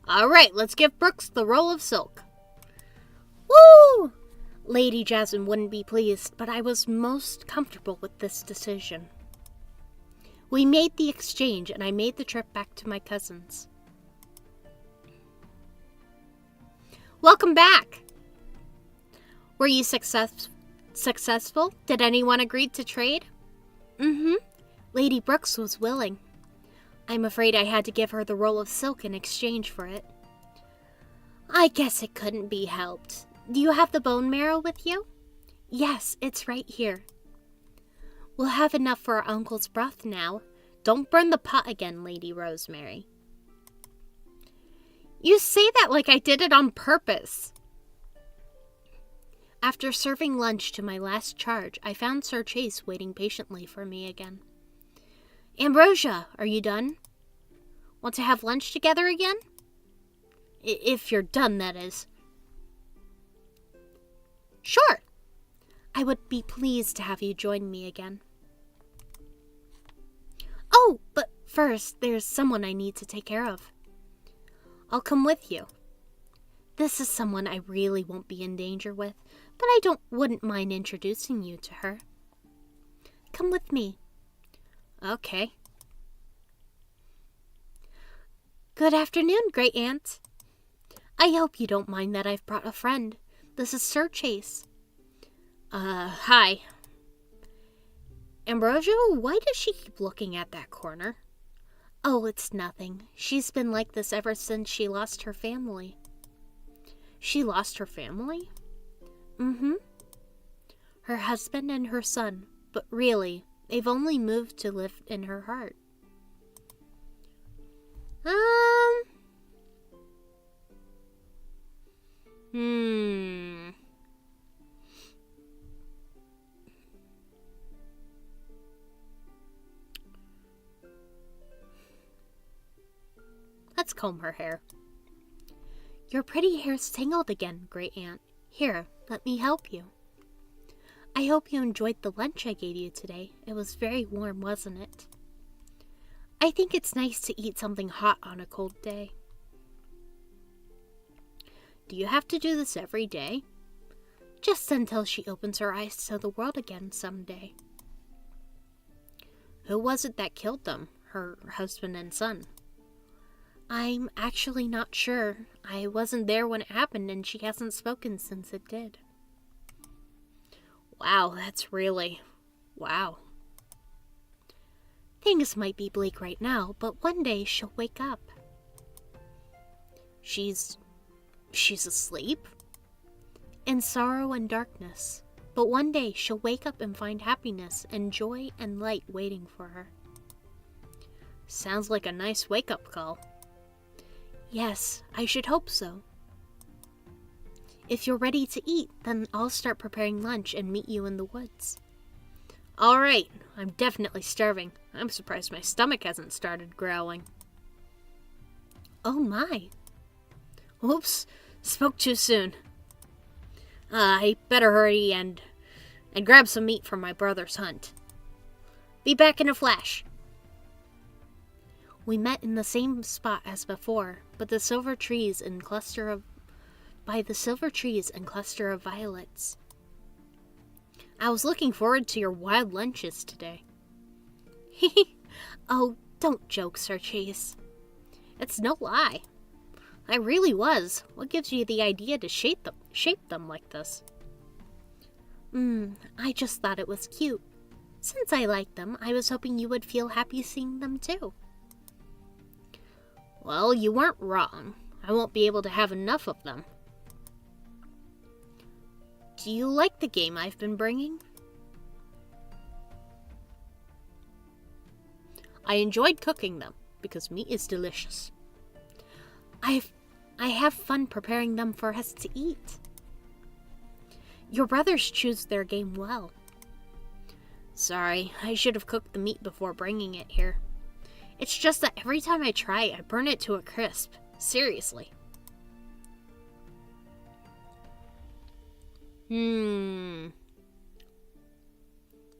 Alright, let's give Brooks the roll of silk. Woo! Lady Jasmine wouldn't be pleased, but I was most comfortable with this decision. We made the exchange, and I made the trip back to my cousins. Welcome back! Were you successful? Did anyone agree to trade? Mm-hmm. Lady Brooks was willing. I'm afraid I had to give her the roll of silk in exchange for it. I guess it couldn't be helped. Do you have the bone marrow with you? Yes, it's right here. We'll have enough for our uncle's broth now. Don't burn the pot again, Lady Rosemary. You say that like I did it on purpose. After serving lunch to my last charge, I found Sir Chase waiting patiently for me again. Ambrosia, are you done? Want to have lunch together again? If you're done, that is. Sure. I would be pleased to have you join me again. Oh, but first, there's someone I need to take care of. I'll come with you. This is someone I really won't be in danger with, but I wouldn't mind introducing you to her. Come with me. Okay. Good afternoon, Great Aunt. I hope you don't mind that I've brought a friend. This is Sir Chase. Hi. Ambrosia, why does she keep looking at that corner? Oh, it's nothing. She's been like this ever since she lost her family. She lost her family? Mm-hmm. Her husband and her son, but really, they've only moved to live in her heart. Let's comb her hair. Your pretty hair's tangled again, Great Aunt. Here, let me help you. I hope you enjoyed the lunch I gave you today. It was very warm, wasn't it? I think it's nice to eat something hot on a cold day. Do you have to do this every day? Just until she opens her eyes to the world again someday. Who was it that killed them, her husband and son? I'm actually not sure. I wasn't there when it happened, and she hasn't spoken since it did. Wow, that's really... wow. Things might be bleak right now, but one day she'll wake up. She's asleep? In sorrow and darkness. But one day she'll wake up and find happiness and joy and light waiting for her. Sounds like a nice wake-up call. Yes, I should hope so. If you're ready to eat, then I'll start preparing lunch and meet you in the woods. All right, I'm definitely starving. I'm surprised my stomach hasn't started growling. Oh my. Oops, spoke too soon. I better hurry and grab some meat from my brother's hunt. Be back in a flash. We met in the same spot as before, but the silver trees and cluster of violets. I was looking forward to your wild lunches today. Oh, don't joke, Sir Chase. It's no lie. I really was. What gives you the idea to shape them like this? I just thought it was cute. Since I like them, I was hoping you would feel happy seeing them too. Well, you weren't wrong. I won't be able to have enough of them. Do you like the game I've been bringing? I enjoyed cooking them, because meat is delicious. I have fun preparing them for us to eat. Your brothers choose their game well. Sorry, I should have cooked the meat before bringing it here. It's just that every time I try, I burn it to a crisp. Seriously.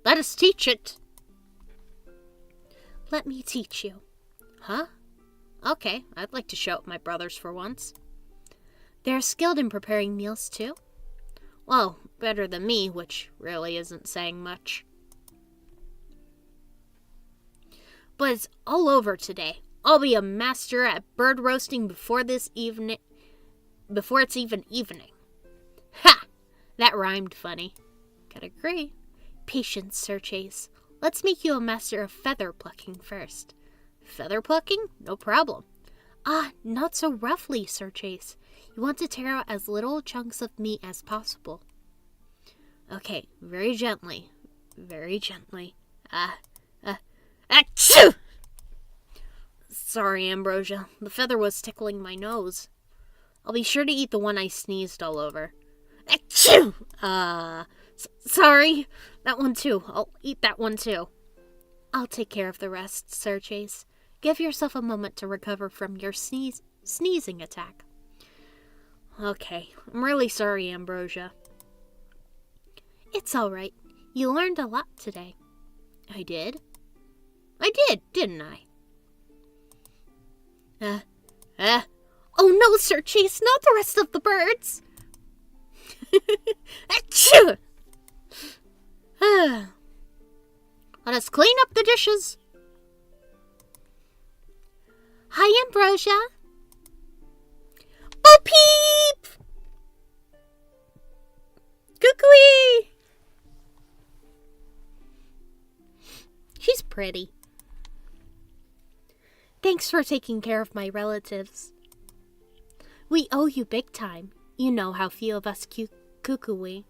Let us teach it. Let me teach you. Huh? Okay, I'd like to show up my brothers for once. They're skilled in preparing meals too. Well, better than me, which really isn't saying much. But it's all over today. I'll be a master at bird roasting before it's even evening. Ha! That rhymed funny. Could agree. Patience, Sir Chase. Let's make you a master of feather plucking first. Feather plucking? No problem. Ah, not so roughly, Sir Chase. You want to tear out as little chunks of meat as possible. Okay, very gently. Very gently. Achoo! Sorry, Ambrosia. The feather was tickling my nose. I'll be sure to eat the one I sneezed all over. Achoo! Sorry. That one too. I'll eat that one too. I'll take care of the rest, Sir Chase. Give yourself a moment to recover from your sneezing attack. Okay, I'm really sorry, Ambrosia. It's all right. You learned a lot today. I did? I did, didn't I? Oh no, Sir Chase, not the rest of the birds! Achoo! Let us clean up the dishes. Hi, Ambrosia. Bo Peep! Cuckoo-ee! She's pretty. Thanks for taking care of my relatives. We owe you big time. You know how few of us cuckoo-ee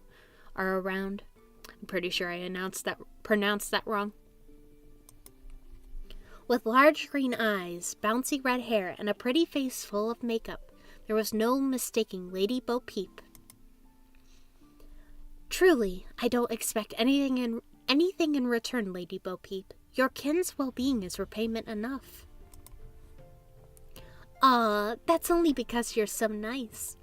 are around. I'm pretty sure I pronounced that wrong. With large green eyes, bouncy red hair, and a pretty face full of makeup, there was no mistaking Lady Bo Peep. Truly, I don't expect anything in return, Lady Bo Peep. Your kin's well-being is repayment enough. That's only because you're so nice.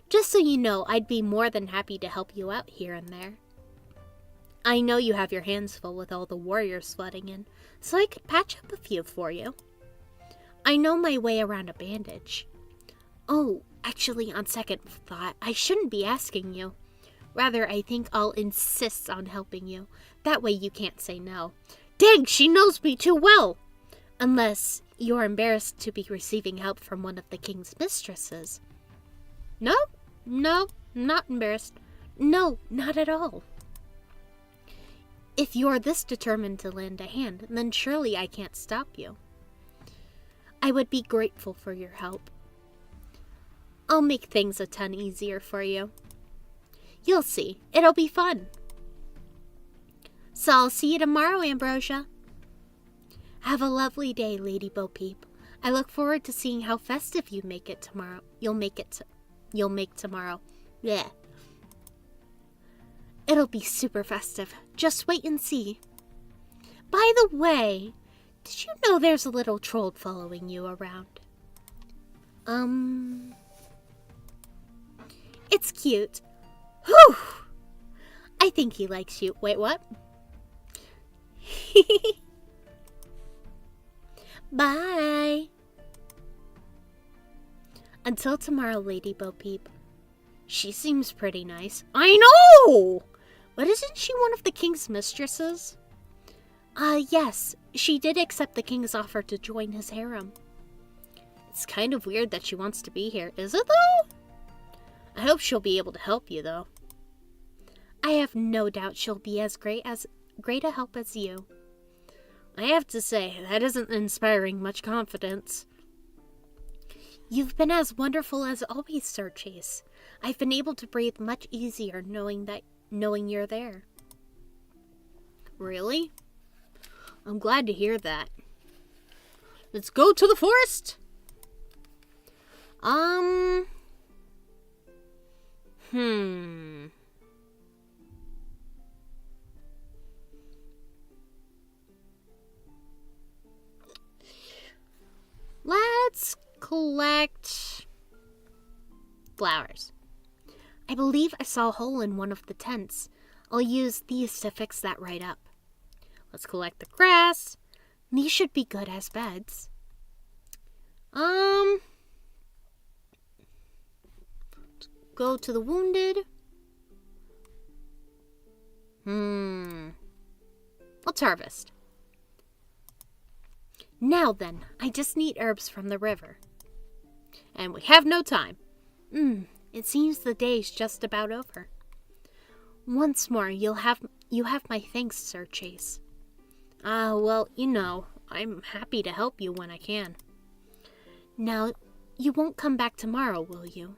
Just so you know, I'd be more than happy to help you out here and there. I know you have your hands full with all the warriors flooding in, so I could patch up a few for you. I know my way around a bandage. Oh, Actually, on second thought, I shouldn't be asking you. Rather, I think I'll insist on helping you. That way you can't say no. Dang, she knows me too well! Unless you're embarrassed to be receiving help from one of the king's mistresses. No, not embarrassed. No, not at all. If you're this determined to lend a hand, then surely I can't stop you. I would be grateful for your help. I'll make things a ton easier for you. You'll see. It'll be fun. So I'll see you tomorrow, Ambrosia. Have a lovely day, Lady Bo Peep. I look forward to seeing how festive you make it tomorrow. You'll make tomorrow. Yeah. It'll be super festive. Just wait and see. By the way, did you know there's a little troll following you around? It's cute. Whew! I think he likes you. Wait, what? Bye. Until tomorrow, Lady Bo Peep. She seems pretty nice. I know! But isn't she one of the king's mistresses? Yes. She did accept the king's offer to join his harem. It's kind of weird that she wants to be here, is it though? I hope she'll be able to help you, though. I have no doubt she'll be as great a help as you. I have to say, that isn't inspiring much confidence. You've been as wonderful as always, Sir Chase. I've been able to breathe much easier knowing you're there. Really? I'm glad to hear that. Let's go to the forest! Let's collect flowers. I believe I saw a hole in one of the tents. I'll use these to fix that right up. Let's collect the grass. These should be good as beds. Go to the wounded. Let's harvest. Now then, I just need herbs from the river. And we have no time. It seems the day's just about over. Once more, you have my thanks, Sir Chase. Well, I'm happy to help you when I can. Now, you won't come back tomorrow, will you?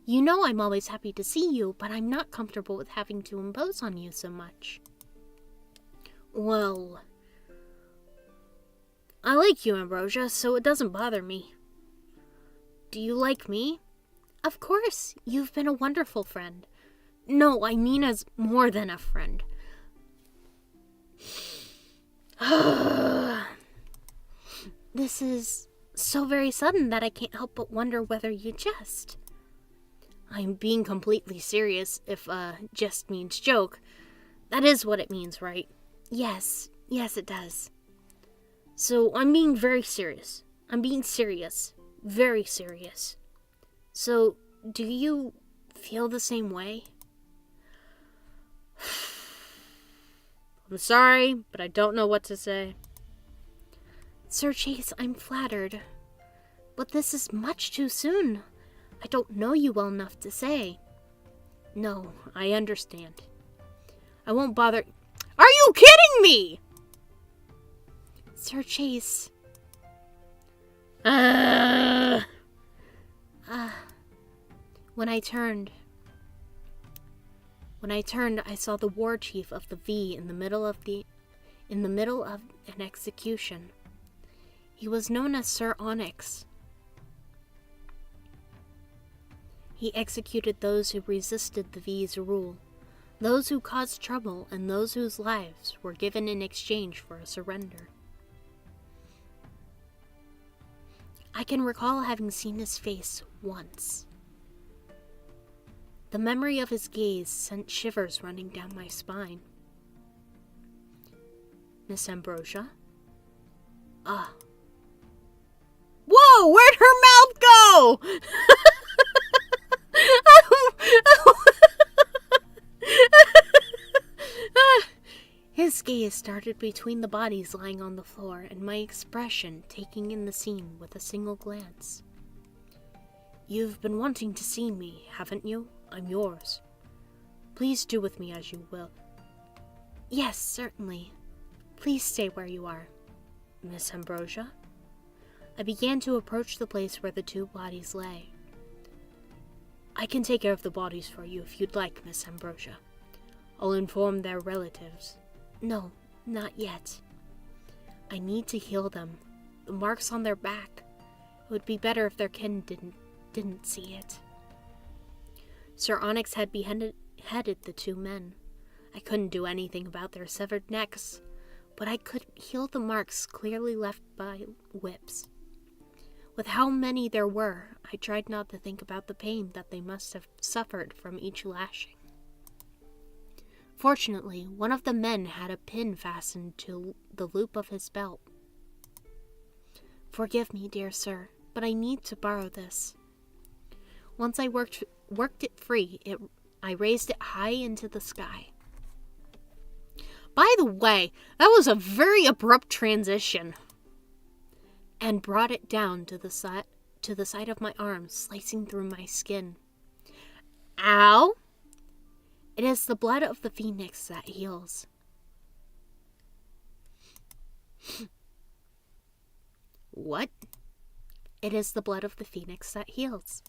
You know I'm always happy to see you, but I'm not comfortable with having to impose on you so much. Well, I like you, Ambrosia, so it doesn't bother me. Do you like me? Of course, you've been a wonderful friend. No, I mean as more than a friend. This is so very sudden that I can't help but wonder whether you jest. I'm being completely serious if jest means joke. That is what it means, right? Yes, it does. So I'm being very serious. I'm being serious. Very serious. So, do you feel the same way? I'm sorry, but I don't know what to say. Sir Chase, I'm flattered. But this is much too soon. I don't know you well enough to say. No, I understand. I won't bother. Are you kidding me? Sir Chase. When I turned, I saw the war chief of the V in the middle of an execution. He was known as Sir Onyx. He executed those who resisted the V's rule, those who caused trouble, and those whose lives were given in exchange for a surrender. I can recall having seen his face once. The memory of his gaze sent shivers running down my spine. Miss Ambrosia? Whoa, where'd her mouth go? started between the bodies lying on the floor and my expression, taking in the scene with a single glance. "You've been wanting to see me, haven't you? I'm yours. Please do with me as you will." "Yes, certainly. Please stay where you are." "Miss Ambrosia?" I began to approach the place where the two bodies lay. "I can take care of the bodies for you if you'd like, Miss Ambrosia. I'll inform their relatives." "No, not yet. I need to heal them. The marks on their back. It would be better if their kin didn't see it." Sir Onyx had beheaded the two men. I couldn't do anything about their severed necks, but I could heal the marks clearly left by whips. With how many there were, I tried not to think about the pain that they must have suffered from each lashing. Fortunately, one of the men had a pin fastened to the loop of his belt. "Forgive me, dear sir, but I need to borrow this." Once I worked it free, I raised it high into the sky. By the way, that was a very abrupt transition. And brought it down to the side of my arm, slicing through my skin. Ow! It is the blood of the phoenix that heals. What? It is the blood of the phoenix that heals.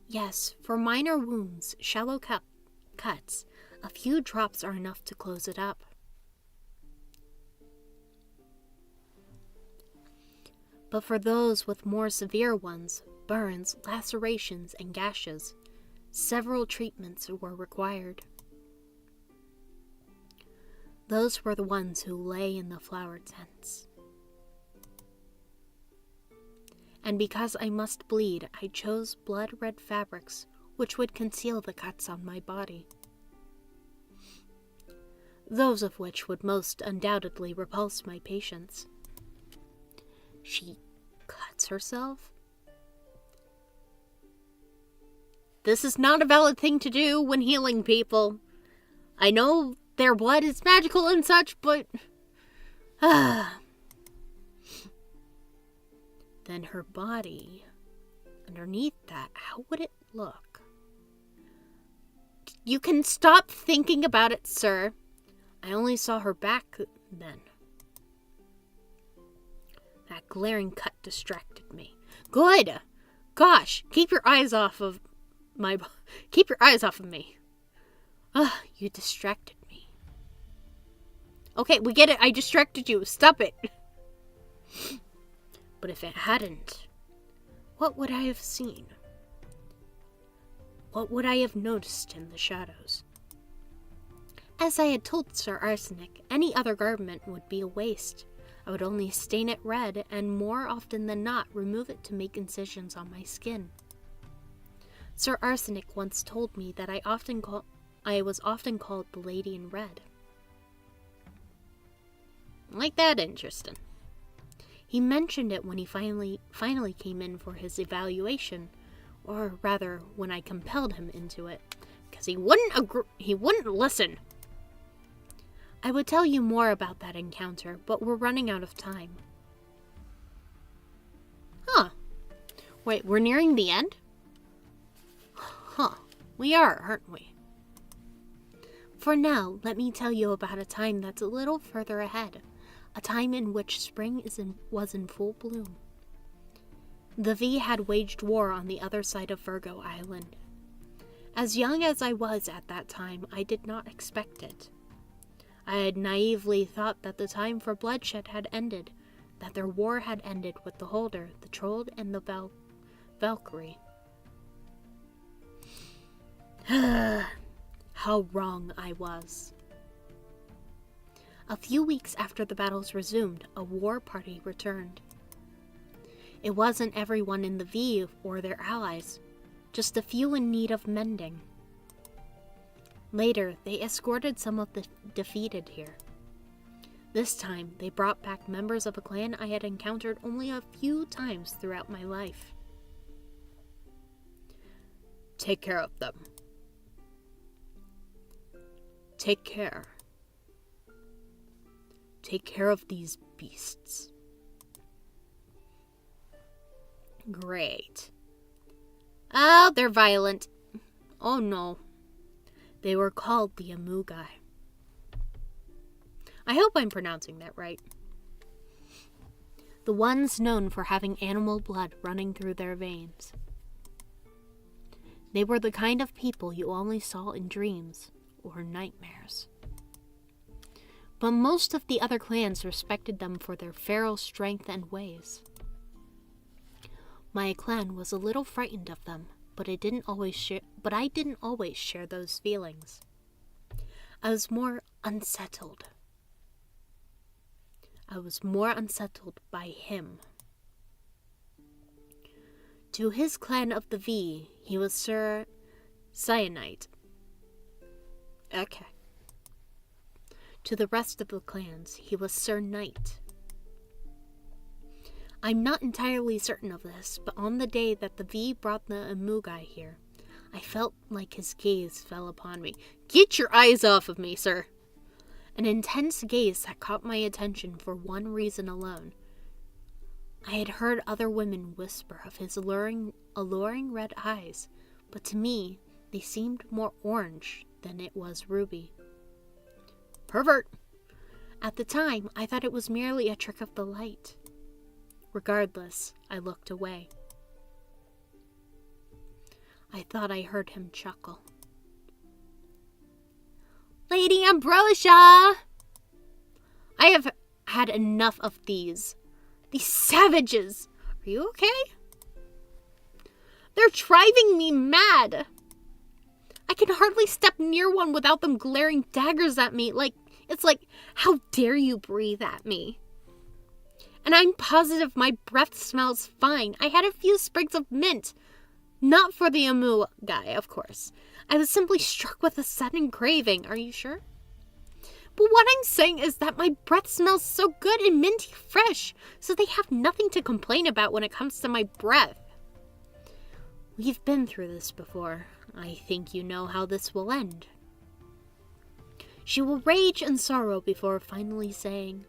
Yes, for minor wounds, shallow cuts, a few drops are enough to close it up. But for those with more severe ones, burns, lacerations, and gashes, several treatments were required. Those were the ones who lay in the flower tents. And because I must bleed, I chose blood-red fabrics, which would conceal the cuts on my body. Those of which would most undoubtedly repulse my patients. She cuts herself? This is not a valid thing to do when healing people. I know their blood is magical and such, but... Then her body, underneath that, how would it look? You can stop thinking about it, sir. I only saw her back then. That glaring cut distracted me. Good! Gosh, keep your eyes off of me. You distracted me. Okay, we get it. I distracted you. Stop it. But if it hadn't, what would I have seen? What would I have noticed in the shadows? As I had told Sir Arsenic, any other garment would be a waste. I would only stain it red, and more often than not, remove it to make incisions on my skin. Sir Arsenic once told me that I was often called the Lady in Red. Like that, interesting. He mentioned it when he finally came in for his evaluation, or rather, when I compelled him into it, because he wouldn't listen. I would tell you more about that encounter, but we're running out of time. Huh. Wait, we're nearing the end? Huh. We are, aren't we? For now, let me tell you about a time that's a little further ahead. A time in which spring was in full bloom. The V had waged war on the other side of Virgo Island. As young as I was at that time, I did not expect it. I had naively thought that the time for bloodshed had ended, that their war had ended with the Holder, the Troll, and the Valkyrie. How wrong I was. A few weeks after the battles resumed, a war party returned. It wasn't everyone in the V or their allies, just a few in need of mending. Later, they escorted some of the defeated here. This time, they brought back members of a clan I had encountered only a few times throughout my life. Take care of them. Take care. Take care of these beasts. Great. Oh, they're violent. Oh no. They were called the emugai. I hope I'm pronouncing that right. The ones known for having animal blood running through their veins. They were the kind of people you only saw in dreams or nightmares. But most of the other clans respected them for their feral strength and ways. My clan was a little frightened of them, but I didn't always share those feelings. I was more unsettled. By him. To his clan of the V, he was Sir Cyanite. Okay. To the rest of the clans, he was Sir Knight. I'm not entirely certain of this, but on the day that the V brought the emugai here, I felt like his gaze fell upon me. Get your eyes off of me, sir! An intense gaze that caught my attention for one reason alone. I had heard other women whisper of his alluring red eyes, but to me, they seemed more orange than it was ruby. Pervert! At the time, I thought it was merely a trick of the light. Regardless, I looked away. I thought I heard him chuckle. Lady Ambrosia! I have had enough of these savages. Are you okay? They're driving me mad. I can hardly step near one without them glaring daggers at me. It's like, how dare you breathe at me? And I'm positive my breath smells fine. I had a few sprigs of mint. Not for the emugai, of course. I was simply struck with a sudden craving. Are you sure? But what I'm saying is that my breath smells so good and minty fresh, so they have nothing to complain about when it comes to my breath. We've been through this before. I think you know how this will end. She will rage and sorrow before finally saying,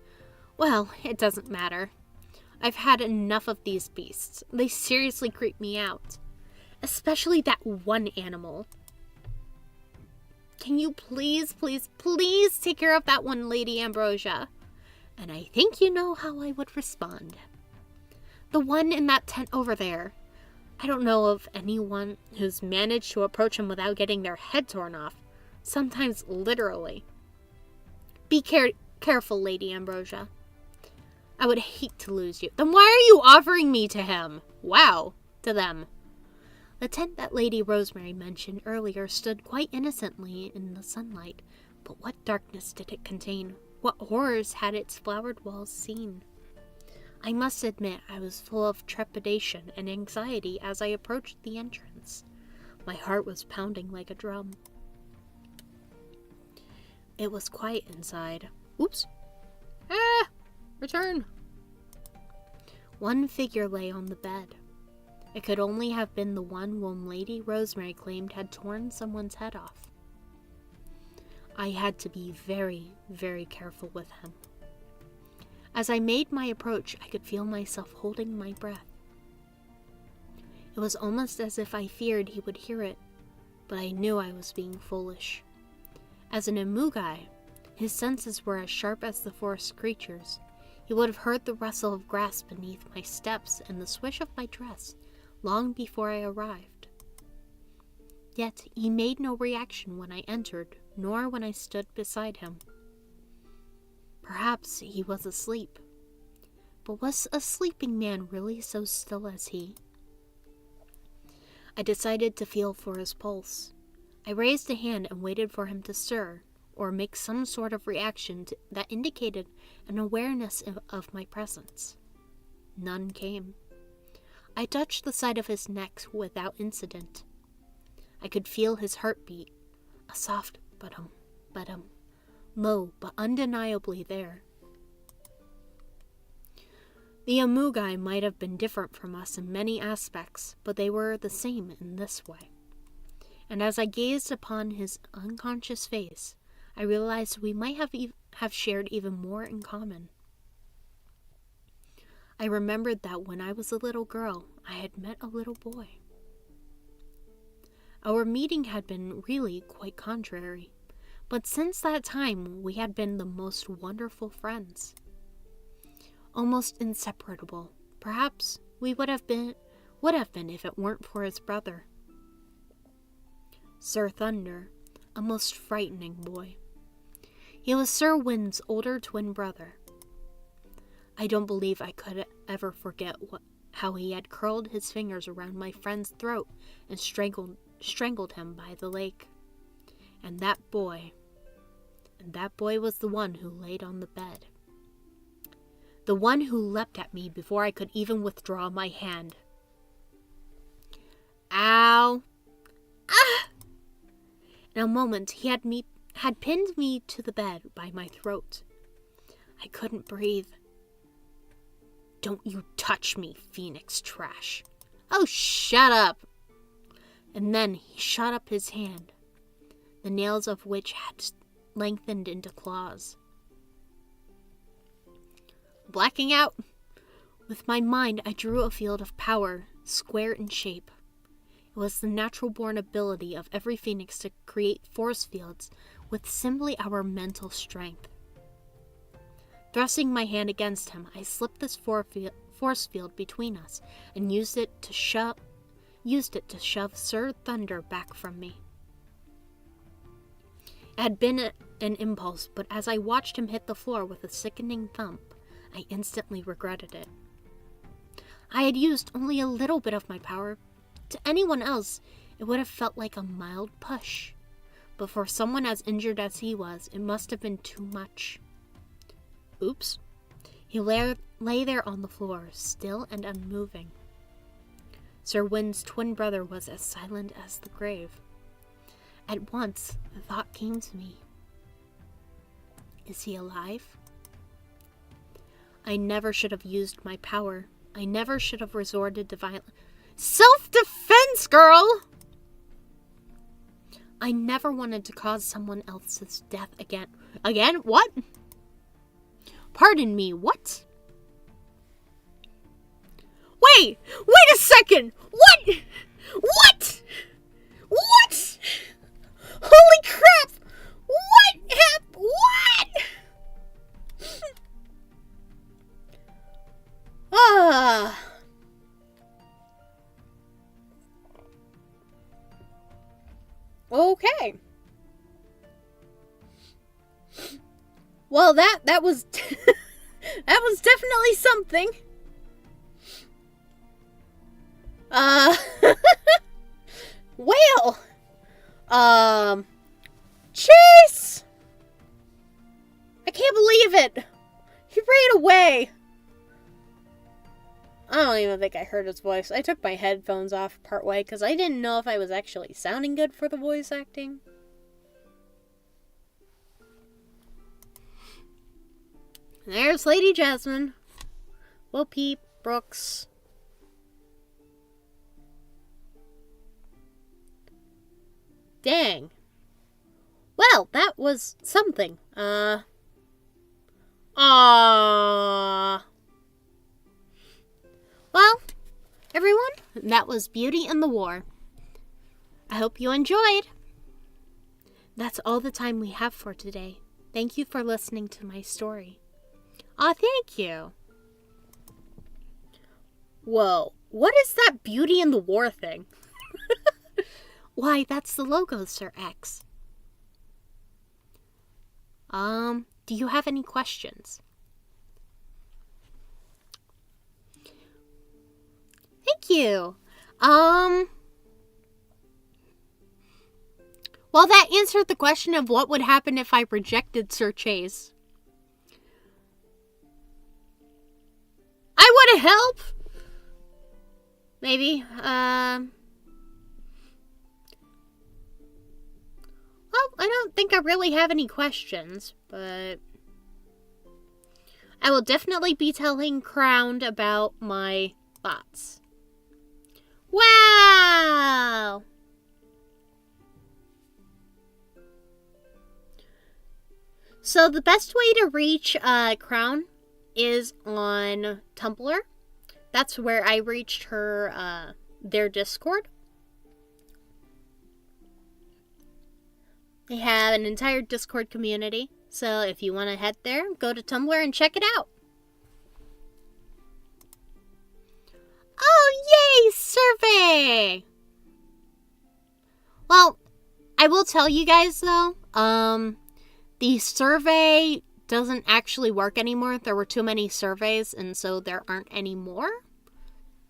well, it doesn't matter. I've had enough of these beasts. They seriously creep me out. Especially that one animal. Can you please take care of that one, Lady Ambrosia? And I think you know how I would respond. The one in that tent over there. I don't know of anyone who's managed to approach him without getting their head torn off. Sometimes literally. Be careful, Lady Ambrosia. I would hate to lose you. Then why are you offering me to him? Wow, to them. The tent that Lady Rosemary mentioned earlier stood quite innocently in the sunlight, but what darkness did it contain? What horrors had its flowered walls seen? I must admit I was full of trepidation and anxiety as I approached the entrance. My heart was pounding like a drum. It was quiet inside. Oops. Return. One figure lay on the bed. It could only have been the one whom Lady Rosemary claimed had torn someone's head off. I had to be very, very careful with him. As I made my approach, I could feel myself holding my breath. It was almost as if I feared he would hear it, but I knew I was being foolish. As an emugai, his senses were as sharp as the forest creatures. He would have heard the rustle of grass beneath my steps and the swish of my dress long before I arrived. Yet he made no reaction when I entered, nor when I stood beside him. Perhaps he was asleep. But was a sleeping man really so still as he? I decided to feel for his pulse. I raised a hand and waited for him to stir, or make some sort of reaction that indicated an awareness of my presence. None came. I touched the side of his neck without incident. I could feel his heartbeat, a soft ba-dum, ba-dum, low but undeniably there. The emugai might have been different from us in many aspects, but they were the same in this way. And as I gazed upon his unconscious face, I realized we might have shared even more in common. I remembered that when I was a little girl, I had met a little boy. Our meeting had been really quite contrary, but since that time we had been the most wonderful friends. Almost inseparable. Perhaps we would have been if it weren't for his brother, Sir Thunder, a most frightening boy. He was Sir Wind's older twin brother. I don't believe I could ever forget how he had curled his fingers around my friend's throat and strangled him by the lake. And that boy was the one who laid on the bed. The one who leapt at me before I could even withdraw my hand. Ow! Ah! In a moment, he had pinned me to the bed by my throat. I couldn't breathe. Don't you touch me, Phoenix trash. Oh, shut up! And then he shot up his hand, the nails of which had lengthened into claws. Blacking out, with my mind I drew a field of power, square in shape. It was the natural-born ability of every phoenix to create force fields with simply our mental strength. Thrusting my hand against him, I slipped this force field between us and used it to shove Sir Thunder back from me. It had been an impulse, but as I watched him hit the floor with a sickening thump, I instantly regretted it. I had used only a little bit of my power. To anyone else, it would have felt like a mild push. But for someone as injured as he was, it must have been too much. Oops. He lay there on the floor, still and unmoving. Sir Wind's twin brother was as silent as the grave. At once, the thought came to me. Is he alive? I never should have used my power. I never should have resorted to violence. Self-defense, girl! I never wanted to cause someone else's death again. Again? What? Pardon me, what? Wait a second! What? What? What? Holy crap! What happened? What? Okay. Well, that was that was definitely something. Well, Chase! I can't believe it. He ran away. I don't even think I heard his voice. I took my headphones off partway because I didn't know if I was actually sounding good for the voice acting. There's Lady Jasmine. Will Peep, Brooks. Dang. Well, that was something. Well, everyone, that was Beauty and the War. I hope you enjoyed. That's all the time we have for today. Thank you for listening to my story. Aw, thank you. Whoa, what is that Beauty and the War thing? Why, that's the logo, Sir X. Do you have any questions? Thank you. Well, that answered the question of what would happen if I rejected Sir Chase. I would help. Maybe. Well, I don't think I really have any questions, but I will definitely be telling Crowned about my thoughts. Wow! So the best way to reach Crown is on Tumblr. That's where I reached her, their Discord. They have an entire Discord community. So if you want to head there, go to Tumblr and check it out. Oh, yay! Survey! Well, I will tell you guys, though, the survey doesn't actually work anymore. There were too many surveys, and so there aren't any more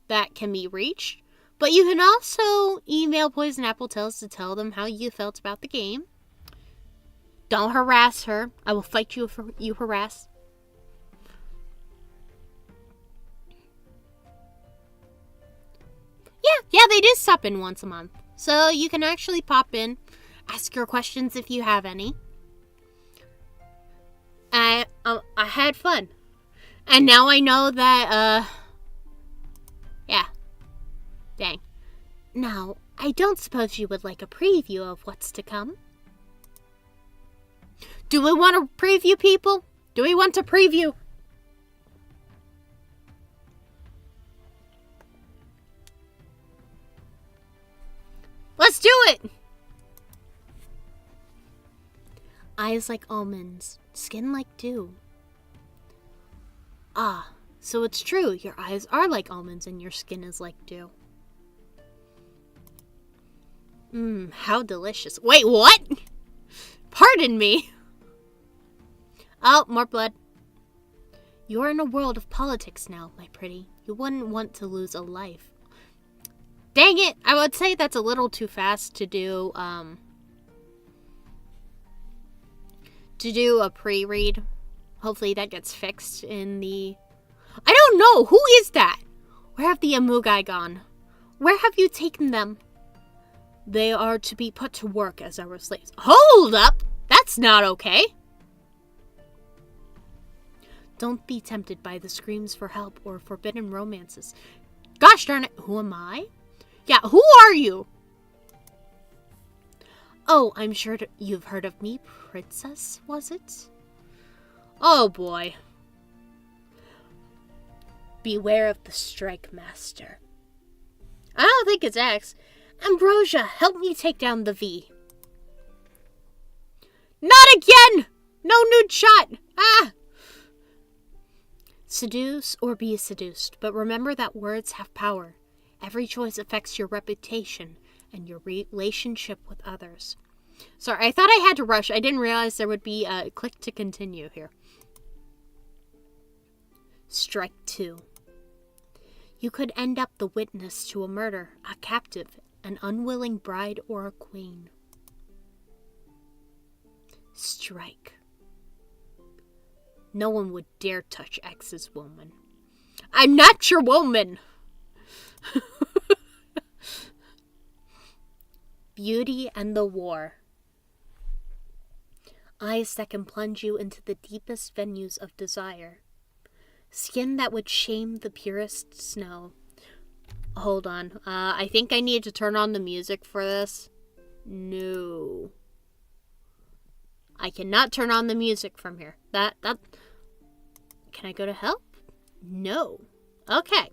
that can be reached. But you can also email Poison Apple Tales to tell them how you felt about the game. Don't harass her. I will fight you if you harass. Yeah, they do stop in once a month. So you can actually pop in, ask your questions if you have any. I had fun. And now I know that, yeah. Dang. Now, I don't suppose you would like a preview of what's to come? Do we want to preview, people? Do we want to preview? Let's do it! Eyes like almonds, skin like dew. Ah, so it's true. Your eyes are like almonds and your skin is like dew. How delicious. Wait, what? Pardon me. Oh, more blood. You're in a world of politics now, my pretty. You wouldn't want to lose a life. Dang it! I would say that's a little too fast to do a pre-read. Hopefully that gets fixed in the... I don't know! Who is that? Where have the Amugai gone? Where have you taken them? They are to be put to work as our slaves. Hold up! That's not okay! Don't be tempted by the screams for help or forbidden romances. Gosh darn it, who am I? Yeah, who are you? Oh, I'm sure you've heard of me, Princess, was it? Oh boy. Beware of the Strike Master. I don't think it's X. Ambrosia, help me take down the V. Not again! No nude shot! Ah! Seduce or be seduced, but remember that words have power. Every choice affects your reputation and your relationship with others. Sorry, I thought I had to rush. I didn't realize there would be a click to continue here. Strike 2. You could end up the witness to a murder, a captive, an unwilling bride, or a queen. Strike. No one would dare touch X's woman. I'm not your woman! Beauty and the War. Eyes that can plunge you into the deepest venues of desire. Skin that would shame the purest snow. Hold on. I think I need to turn on the music for this. No. I cannot turn on the music from here. That... Can I go to help? No. Okay.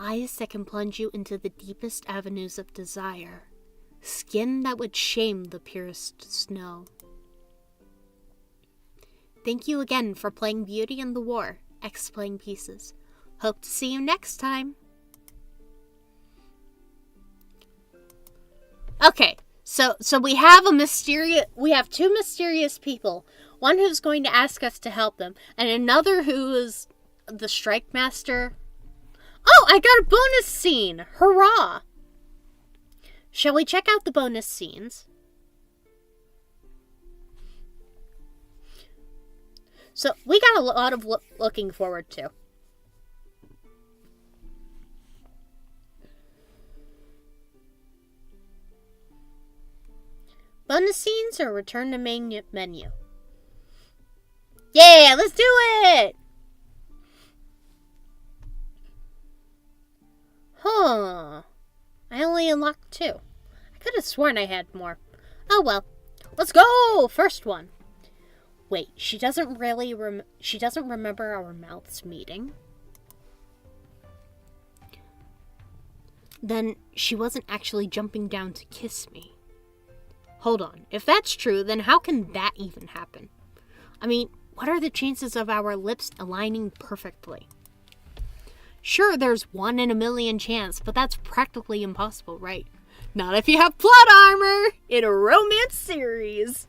Eyes that can plunge you into the deepest avenues of desire. Skin that would shame the purest snow. Thank you again for playing Beauty and the War, X Playing Pieces. Hope to see you next time. Okay, so we have two mysterious people. One who's going to ask us to help them, and another who is the Strike Master. Oh, I got a bonus scene! Hurrah! Shall we check out the bonus scenes? So, we got a lot of looking forward to. Bonus scenes or return to main menu? Yeah, let's do it! Huh. I only unlocked 2. I could have sworn I had more. Oh well. Let's go! First one. Wait, she doesn't remember our mouths meeting? Then she wasn't actually jumping down to kiss me. Hold on. If that's true, then how can that even happen? I mean, what are the chances of our lips aligning perfectly? Sure, there's 1 in a million chance, but that's practically impossible, right? Not if you have plot armor in a romance series.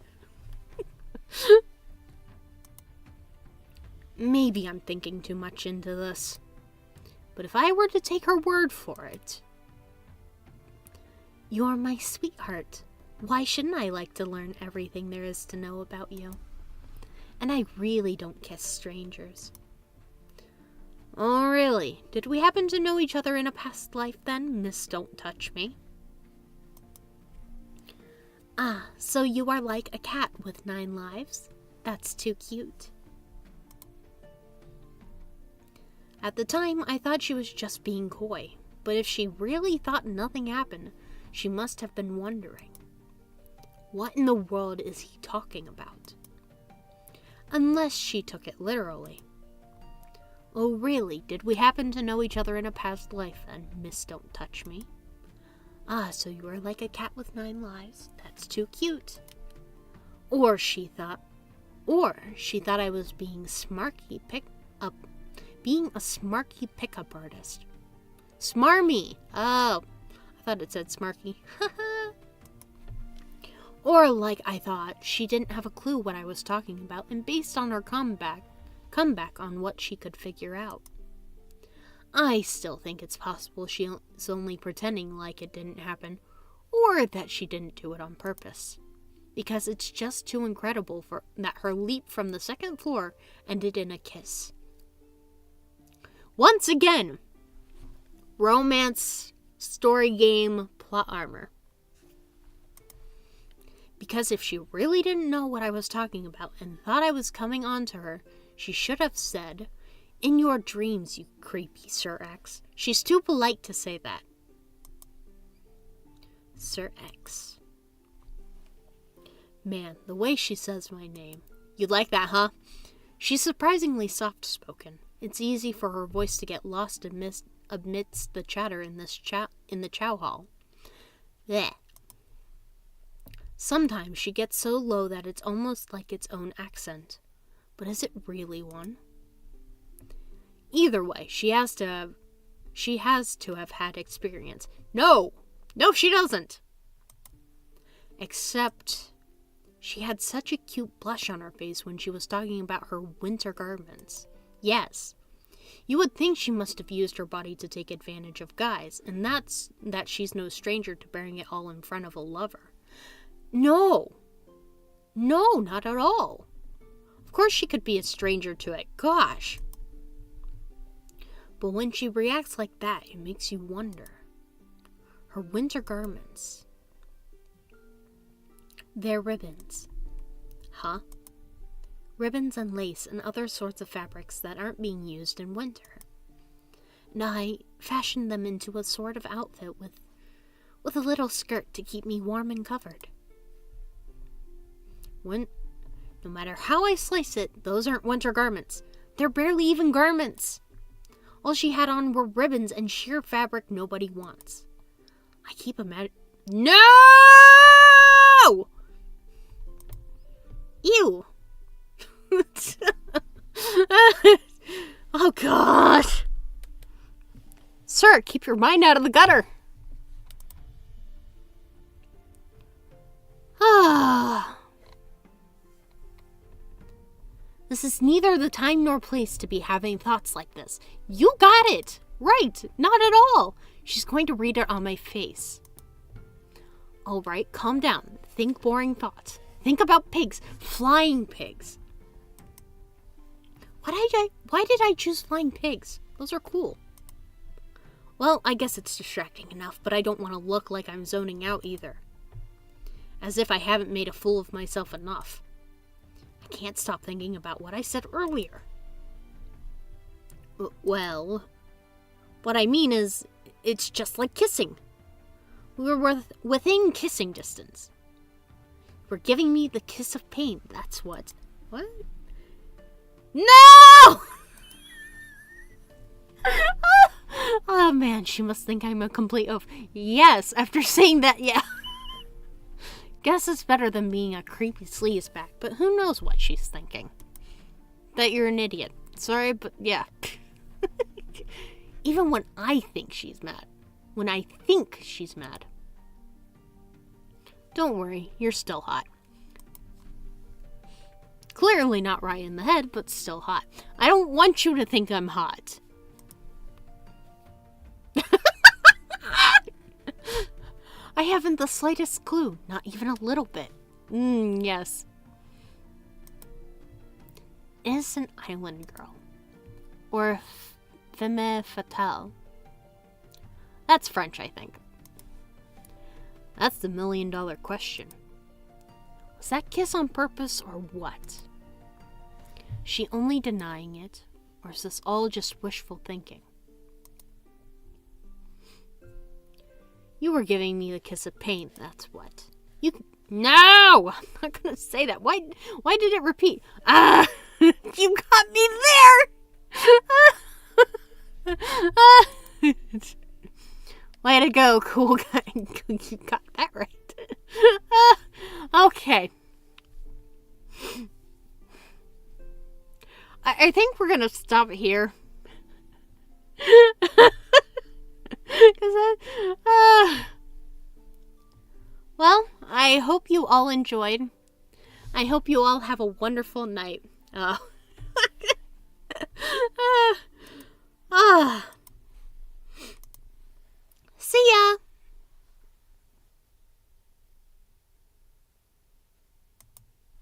Maybe I'm thinking too much into this. But if I were to take her word for it... You're my sweetheart. Why shouldn't I like to learn everything there is to know about you? And I really don't kiss strangers. Oh, really? Did we happen to know each other in a past life then, Miss Don't Touch Me? Ah, so you are like a cat with 9 lives? That's too cute. At the time, I thought she was just being coy, but if she really thought nothing happened, she must have been wondering. What in the world is he talking about? Unless she took it literally. Oh, really? Did we happen to know each other in a past life then, Miss Don't Touch Me? Ah, so you are like a cat with 9 lives? That's too cute. Or she thought I was being being a smarky pickup artist. Smarmy! Oh, I thought it said smarky. Or like I thought she didn't have a clue what I was talking about, and based on her comeback on what she could figure out. I still think it's possible she's only pretending like it didn't happen, or that she didn't do it on purpose. Because it's just too incredible that her leap from the 2nd floor ended in a kiss. Once again, romance, story game, plot armor. Because if she really didn't know what I was talking about and thought I was coming on to her, she should have said, "In your dreams, you creepy Sir X." She's too polite to say that. Sir X. Man, the way she says my name. You like that, huh? She's surprisingly soft-spoken. It's easy for her voice to get lost amidst the chatter in the chow hall. Blech. Sometimes she gets so low that it's almost like its own accent. But is it really one? Either way, she has to have had experience. No, she doesn't. Except she had such a cute blush on her face when she was talking about her winter garments. Yes. You would think she must have used her body to take advantage of guys, and that she's no stranger to bearing it all in front of a lover. No, not at all. Of course she could be a stranger to it, gosh. But when she reacts like that, it makes you wonder. Her winter garments. They're ribbons. Huh? Ribbons and lace and other sorts of fabrics that aren't being used in winter. And I fashioned them into a sort of outfit with a little skirt to keep me warm and covered. No matter how I slice it, those aren't winter garments. They're barely even garments. All she had on were ribbons and sheer fabric nobody wants. I keep imagining... No! Ew! Oh, God! Sir, keep your mind out of the gutter! Ah... This is neither the time nor place to be having thoughts like this. You got it! Right, not at all. She's going to read it on my face. All right, calm down. Think boring thoughts. Think about pigs. Flying pigs. Why did I choose flying pigs? Those are cool. Well, I guess it's distracting enough, but I don't want to look like I'm zoning out either. As if I haven't made a fool of myself enough. I can't stop thinking about what I said earlier. Well, what I mean is, it's just like kissing. We're within kissing distance. were giving me the kiss of pain, that's what. What? No! Oh man, she must think I'm a complete oaf. Yes, after saying that, yeah. Guess it's better than being a creepy sleazeback, but who knows what she's thinking. That you're an idiot. Sorry, but yeah. Even when I think she's mad. When I think she's mad. Don't worry, you're still hot. Clearly not right in the head, but still hot. I don't want you to think I'm hot. I haven't the slightest clue, not even a little bit. Yes. Innocent island girl. Or femme fatale. That's French, I think. That's the million-dollar question. Was that kiss on purpose or what? She only denying it, or is this all just wishful thinking? You were giving me the kiss of pain, that's what. No! I'm not gonna say that. Why did it repeat? You got me there! Way to go, cool guy. You got that right. Okay. I think we're gonna stop it here. Well, I hope you all enjoyed. I hope you all have a wonderful night.